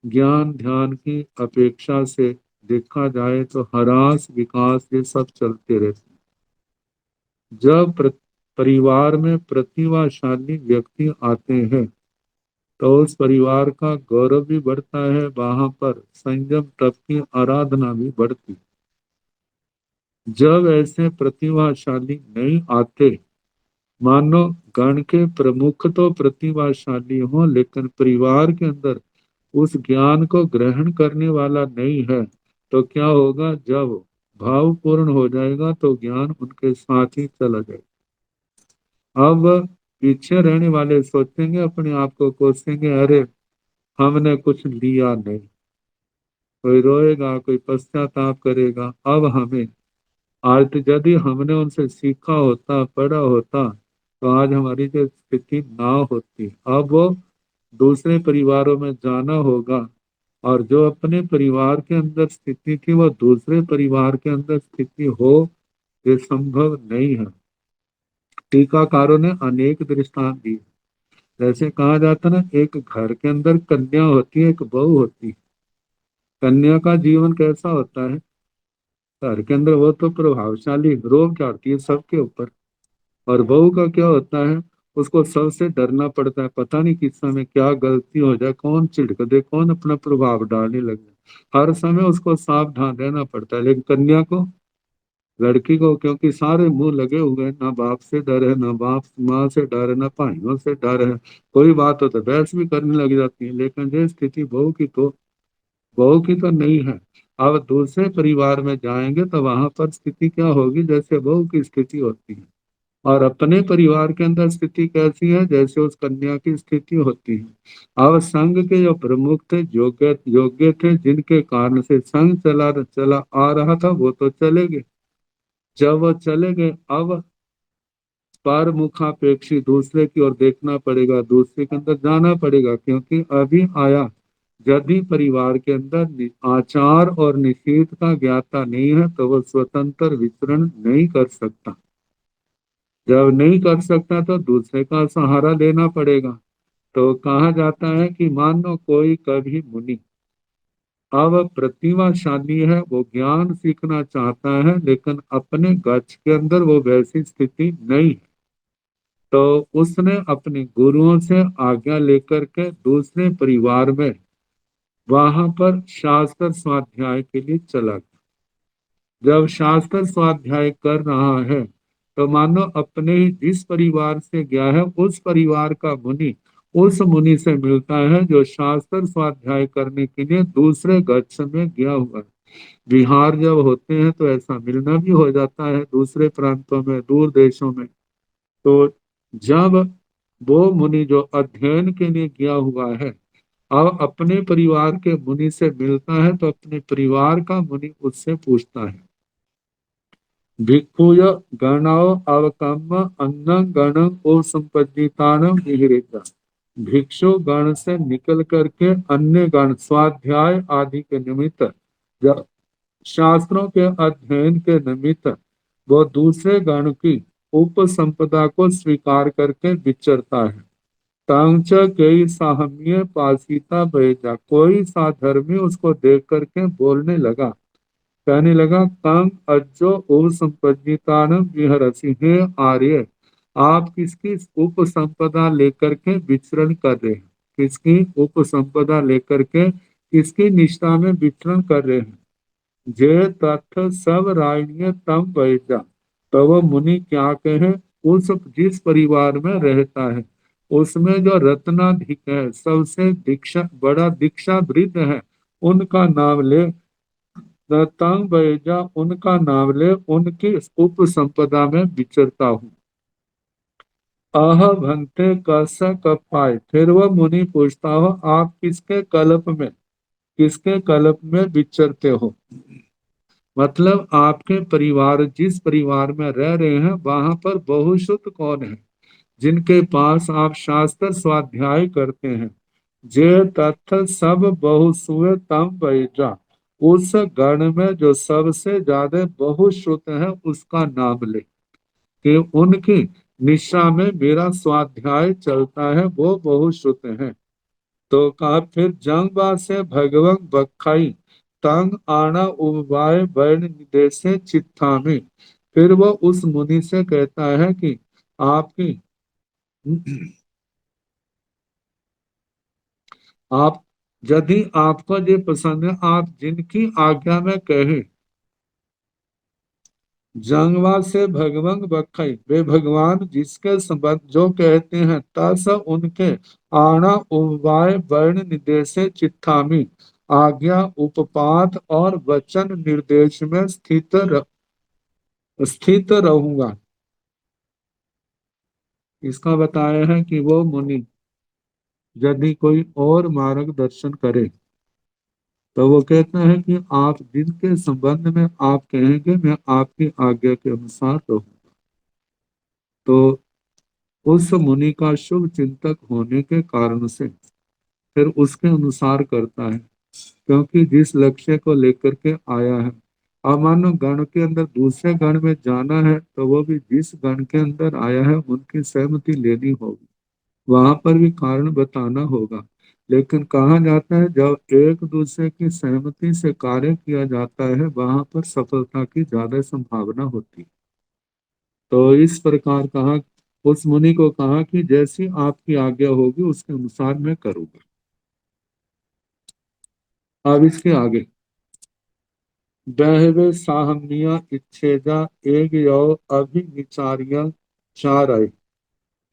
ज्ञान ध्यान की अपेक्षा से देखा जाए तो ह्रास विकास ये सब चलते रहते हैं। जब परिवार में प्रतिभाशाली व्यक्ति आते हैं तो उस परिवार का गौरव भी बढ़ता है, वहां पर संयम तप की आराधना भी बढ़ती। जब ऐसे प्रतिभाशाली नहीं आते, मानो गण के प्रमुख तो प्रतिभाशाली हो लेकिन परिवार के अंदर उस ज्ञान को ग्रहण करने वाला नहीं है, तो क्या होगा, जब भाव पूर्ण हो जाएगा तो ज्ञान उनके साथ ही चला जाएगा। अब पीछे रहने वाले सोचेंगे, अपने आप को कोसेंगे, अरे हमने कुछ लिया नहीं। कोई रोएगा, कोई पश्चाताप करेगा। अब हमें आज यदि हमने उनसे सीखा होता, पढ़ा होता, तो आज हमारी जो स्थिति ना होती। अब वो दूसरे परिवारों में जाना होगा, और जो अपने परिवार के अंदर स्थिति थी वो दूसरे परिवार के अंदर स्थिति हो, ये संभव नहीं है। टीकाकारों ने अनेक दृष्टांत दिए। जैसे कहा जाता ना, एक घर के अंदर कन्या होती है, एक बहू होती है। कन्या का जीवन कैसा होता है, घर के अंदर वो तो प्रभावशाली रोब झाड़ती है सबके ऊपर। और बहू का क्या होता है, उसको सबसे डरना पड़ता है, पता नहीं किस समय क्या गलती हो जाए, कौन चिढ़क दे, कौन अपना प्रभाव डालने लगे। हर समय उसको सावधान रहना पड़ता है। लेकिन कन्या को, लड़की को, क्योंकि सारे मुंह लगे हुए हैं, ना बाप से डर है, ना बाप माँ से डर है, ना भाइयों से डर है। कोई बात हो तो बहस भी करने लग जाती है। लेकिन ये स्थिति बहू की तो नहीं है। अब दूसरे परिवार में जाएंगे तो वहां पर स्थिति क्या होगी, जैसे बहू की स्थिति होती है। और अपने परिवार के अंदर स्थिति कैसी है, जैसे उस कन्या की स्थिति होती है। अब संघ के जो प्रमुख थे, योग्य योग्य थे, जिनके कारण से संघ चला चला आ रहा था, वो तो चले गए। जब वो चले गए, अब पर मुखापेक्षी दूसरे की ओर देखना पड़ेगा, दूसरे के अंदर जाना पड़ेगा, क्योंकि अभी आया यदि परिवार के अंदर आचार और निषेध का ज्ञाता नहीं है तो वह स्वतंत्र विचरण नहीं कर सकता। जब नहीं कर सकता तो दूसरे का सहारा लेना पड़ेगा। तो कहा जाता है कि मान लो कोई कभी मुनि अब प्रतिभाशाली है, वो ज्ञान सीखना चाहता है, लेकिन अपने गच्छ के अंदर वो वैसी स्थिति नहीं है, तो उसने अपने गुरुओं से आज्ञा लेकर के दूसरे परिवार में वहां पर शास्त्र स्वाध्याय के लिए चला गया। जब शास्त्र स्वाध्याय कर रहा है तो मानो अपने ही जिस परिवार से गया है उस परिवार का मुनि उस मुनि से मिलता है जो शास्त्र स्वाध्याय करने के लिए दूसरे गच्छ में गया हुआ है। विहार जब होते हैं तो ऐसा मिलना भी हो जाता है दूसरे प्रांतों में, दूर देशों में। तो जब वो मुनि जो अध्ययन के लिए गया हुआ है अब अपने परिवार के मुनि से मिलता है तो अपने परिवार का मुनि उससे पूछता है, भिक्खुय गणौ अवकम्म अन्नं गणं उपसंपद्दितानं विहिरेता। भिक्षु गण से निकल करके अन्य गण स्वाध्याय आदि के निमित्त जब शास्त्रों के अध्ययन के निमित्त वो दूसरे गण की उपसंपदा को स्वीकार करके विचरता है। तंच कई साहम्य पासीता बैजा, कोई साधर्मी उसको देख करके बोलने लगा, कहने लगा, तंग अज्जो उपसंपद्दितान विहरसि, हे आर्य आप किसकी उपसंपदा लेकर के विचरण कर रहे हैं, किसकी उपसंपदा लेकर के किसकी निष्ठा में विचरण कर रहे हैं। जे तथ सब रायणीय तम बैजा, तो वह मुनि क्या कहे, उस जिस परिवार में रहता है उसमें जो रत्नाधिक है, सबसे दीक्षा बड़ा दीक्षा वृद्ध है, उनका नाम ले। तंग बैजा उनका नाम ले, उनकी उप संपदा में विचरता हूँ। आह भंते कस कपाय, फिर वह मुनि पूछता हो आप किसके कल्प में विचरते हो। मतलब आपके परिवार जिस परिवार में रह रहे हैं वहां पर बहुश्रुत कौन है जिनके पास आप शास्त्र स्वाध्याय करते हैं। जे तत्थ सब बहुसुए तम बैजा, उस गण में जो सबसे ज्यादा बहुश्रुत है उसका नाम ले, कि उनकी निशा में मेरा स्वाध्याय चलता है, वो बहुश्रुत है। तो कहा फिर जंगबा से भगवं बखाई तंग आना उबाय वर्ण निदेशे चित्था में, फिर वो उस मुनि से कहता है कि आपकी आप यदि आपको ये पसंद है आप जिनकी आज्ञा में कहें। जंगवा से भगवंग बखई, वे भगवान जिसके संबंध जो कहते हैं तस उनके आना उवाय वर्ण निर्देशे चित्थामी, आज्ञा उपपात और वचन निर्देश में स्थित रहूंगा। इसका बताया है कि वो मुनि यदि कोई और मार्गदर्शन करे तो वो कहते हैं कि आप जिनके संबंध में आप कहेंगे मैं आपकी आज्ञा के अनुसार रहूंगा। तो उस मुनि का शुभ चिंतक होने के कारण से फिर उसके अनुसार करता है, क्योंकि जिस लक्ष्य को लेकर के आया है। अब मानो गण के अंदर दूसरे गण में जाना है तो वो भी जिस गण के अंदर आया है उनकी सहमति लेनी होगी, वहां पर भी कारण बताना होगा। लेकिन कहा जाता है जब एक दूसरे की सहमति से कार्य किया जाता है वहां पर सफलता की ज्यादा संभावना होती है। तो इस प्रकार कहा, उस मुनि को कहा कि जैसी आपकी आज्ञा होगी उसके अनुसार मैं करूंगा। अब इसके आगे बहवे साहमिया इच्छेदा एक यो अभिनिचारिया चारय,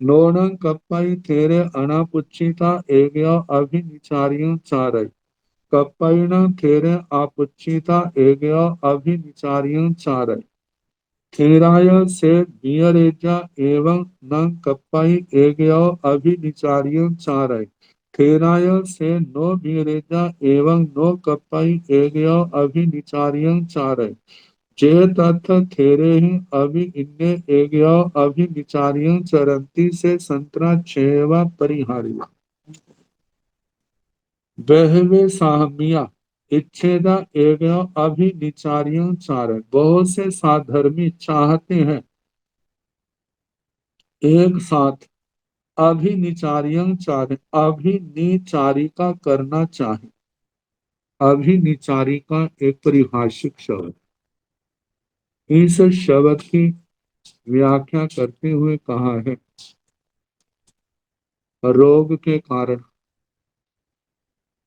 नोनंग कप्पई तेरे अनापुच्छिता एक यो अभिनिचारिया चारय, कप्पईना तेरे आपुच्छिता एक यो अभिनिचारिया चारय, थेराय से बियरेजा एवं नंग कप्पाई एगयो अभिनिचारियं चारय, थेराय से नो बियरेजा एवं नो कप्पाई एगयो अभिनिचारियं चारय, जे तथ थेरे ही अभि इन्ने एगयो अभिनिचारियं चरंती से संतरा छेवा परिहारिया। बहवे साहमिया इच्छेदा एवं अभिनिचारियों चारण। बहुत से साधर्मी चाहते हैं एक साथ अभिनिचारियों चारण, अभिनिचारिका करना चाहे। अभिनिचारिका एक परिभाषिक शब्द। इस शब्द की व्याख्या करते हुए कहा है रोग के कारण,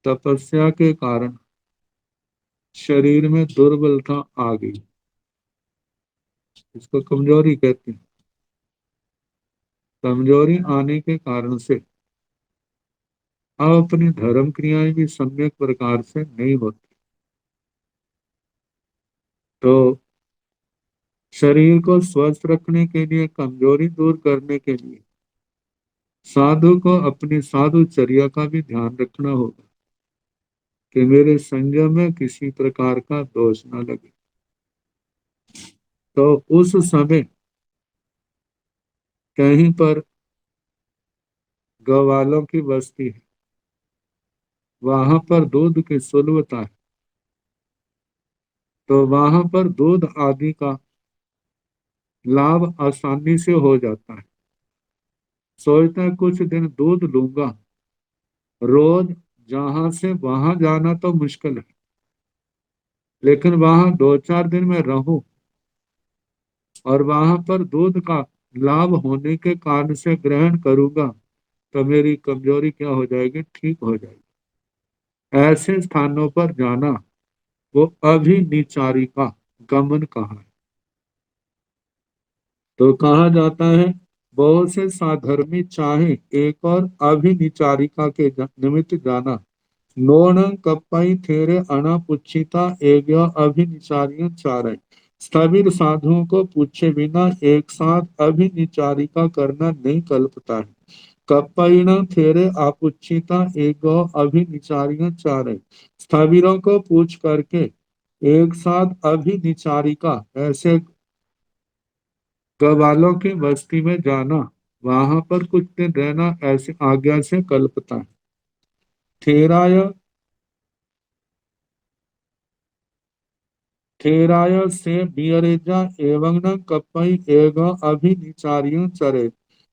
तपस्या के कारण शरीर में दुर्बलता आ गई, इसको कमजोरी कहते हैं। कमजोरी आने के कारण से अब अपनी धर्म क्रियाएं भी सम्यक प्रकार से नहीं होती, तो शरीर को स्वस्थ रखने के लिए, कमजोरी दूर करने के लिए साधु को अपनी साधुचर्या का भी ध्यान रखना होगा कि मेरे संयम में किसी प्रकार का दोष न लगे। तो उस समय कहीं पर गौवालों की बस्ती है, वहां पर दूध की सुलभता है, तो वहां पर दूध आदि का लाभ आसानी से हो जाता है। सोचता है कुछ दिन दूध लूंगा, रोज जहां से वहां जाना तो मुश्किल है, लेकिन वहां 2-4 दिन में रहूं और वहां पर दूध का लाभ होने के कारण से ग्रहण करूंगा, तो मेरी कमजोरी क्या हो जाएगी, ठीक हो जाएगी। ऐसे स्थानों पर जाना वो अभिनिचारी का गमन कहा है। तो कहा जाता है बहुत से साधर्मी चाहे एक और अभिनिचारिका के निमित्त जाना। नोण कप्पाई थेरे अनापुच्छिता एग्य अभिनिचारियों चारे। स्थविर साधुओं को पूछे बिना एक साथ अभिनिचारिका करना नहीं कल्पता है। कप्पाइण थेरे आपुच्छिता एगो अभिनिचारियों चारे। स्थविरों को पूछ करके एक साथ अभिनिचारिका, ऐसे ग्वालों की बस्ती में जाना, वहां पर कुछ दिन रहना, ऐसी आज्ञा से कल्पता है। थेराय थेराय से बियरेजा एवं न कपई एवं अभिनिचारियों चरे।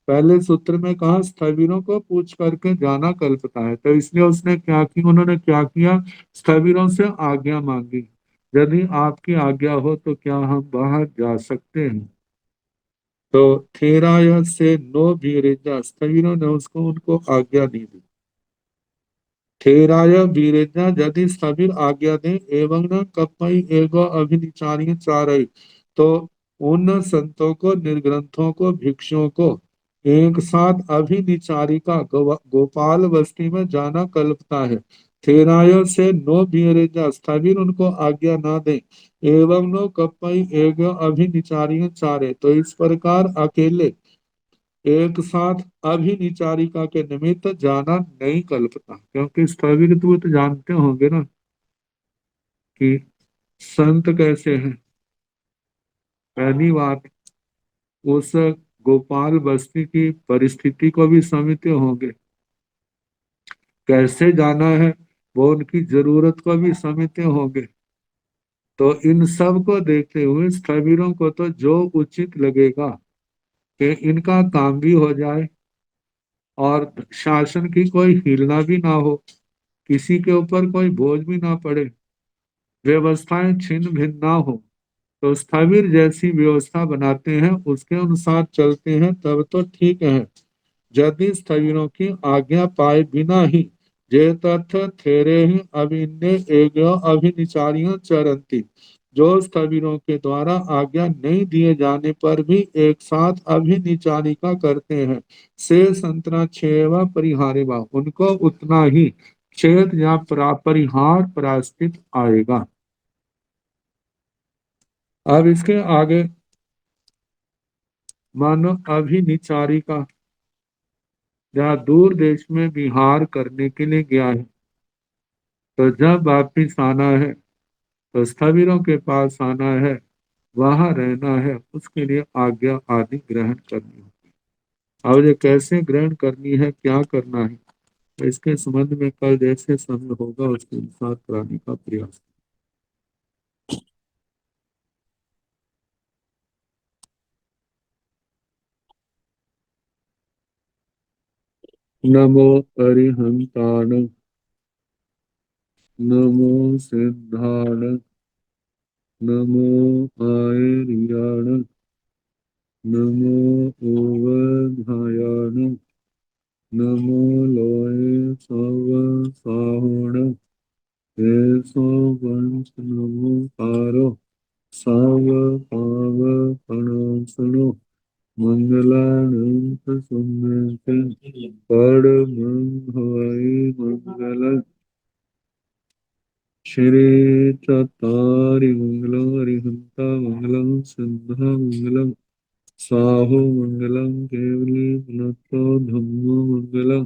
पहले सूत्र में कहा स्थविरों को पूछ करके जाना कल्पता है, तो इसलिए उसने क्या किया, उन्होंने क्या किया, स्थविरों से आज्ञा मांगी। यदि आपकी आज्ञा हो तो क्या हम बाहर जा सकते हैं। तो थेराय से नो बियरेजा, स्थविरों ने उसको उनको आज्ञा नहीं दी। थेराय बीरेजा यदि स्थविर आज्ञा दे एवं न कपई एगो अभिनिचारी चारई, तो उन संतों को, निर्ग्रंथों को, भिक्षुओं को एक साथ अभिनिचारिका गोपाल बस्ती में जाना कल्पता है। थेराय से नो बीरेजा, स्थविर उनको आज्ञा ना दे, एवं नो कपई एगो अभिनिचारी चारे, तो इस प्रकार अकेले एक साथ अभिनिचारिका के निमित्त जाना नहीं कल्पता। क्योंकि स्थविर तो जानते होंगे ना कि संत कैसे हैं। पहली बात, उस गोपाल बस्ती की परिस्थिति को भी समझते होंगे, कैसे जाना है वो उनकी जरूरत को भी समझते होंगे। तो इन सब को देखते हुए स्थविरों को तो जो उचित लगेगा कि इनका काम भी हो जाए और शासन की कोई हिलना भी ना हो, किसी के ऊपर कोई बोझ भी ना पड़े, व्यवस्थाएं छिन्न भिन्न ना हो, तो स्थविर जैसी व्यवस्था बनाते हैं, उसके अनुसार चलते हैं, तब तो ठीक है। यदि स्थविरों की आज्ञा पाए बिना ही जे तथ थेरे ही अभिन्ने एग्यो अभिनिचारियों चरंती, जो स्थविरों के द्वारा आज्ञा नहीं दिए जाने पर भी एक साथ अभिनिचारिका करते हैं, से संतना छेवा परिहारेवा, उनको उतना ही छेद या परिहार प्रायश्चित आएगा। अब इसके आगे मानो अभिनिचारिका जहाँ दूर देश में विहार करने के लिए गया है, तो जब वापिस आना है तो स्थविरों के पास आना है, वहां रहना है, उसके लिए आज्ञा आदि ग्रहण करनी है। अब ये कैसे ग्रहण करनी है, क्या करना है, इसके संबंध में कल जैसे समय होगा उसके अनुसार कराने का प्रयास। नमो अरिहंताण, नमो सिद्धाण, नमो आयर्याण, नमो ओवधायाण, नमो लोये सव साहुण, ऐसो वंश नमो पारो, साव पाव प्रणसनो, मंगलानंत सुमते, परमं हवै मंगल। श्री चतारि मंगलम अरिहंता मंगलम सिद्धा मंगलम साहो मंगलम केवली पुनतो धम्मो मंगलम।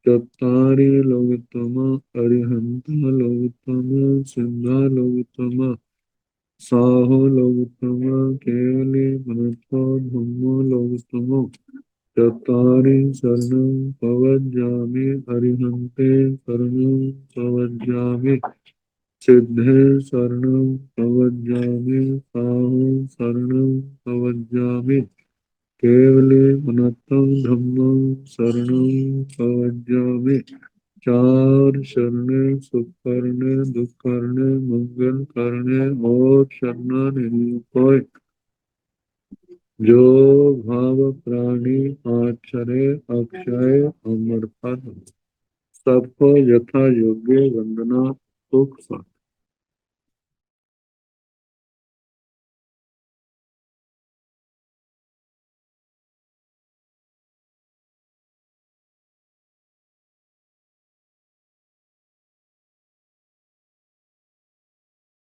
चत्तारि लोकोत्तमा अरिहंता लोकोत्तमा सिद्धा लोकोत्तमा साहो लोकोत्तमा केवली पुनतो धम्मो लोकोत्तमो। चत्तारि शरणं प्रवज्जामि अरिहन्ते शरणं प्रवज्जामि, सिद्धे शरणं प्रवज्जामि, साहु शरणं प्रवज्जामि, केवले पुनत्तं धम्मं शरणं प्रवज्जामि। चार शरणे सुख करने दुख करने मंगल करने और शरणा नहीं कोई। जो भाव प्राणी आचरे अक्षय अमर पद, सबको यथा योग्य वंदना सुख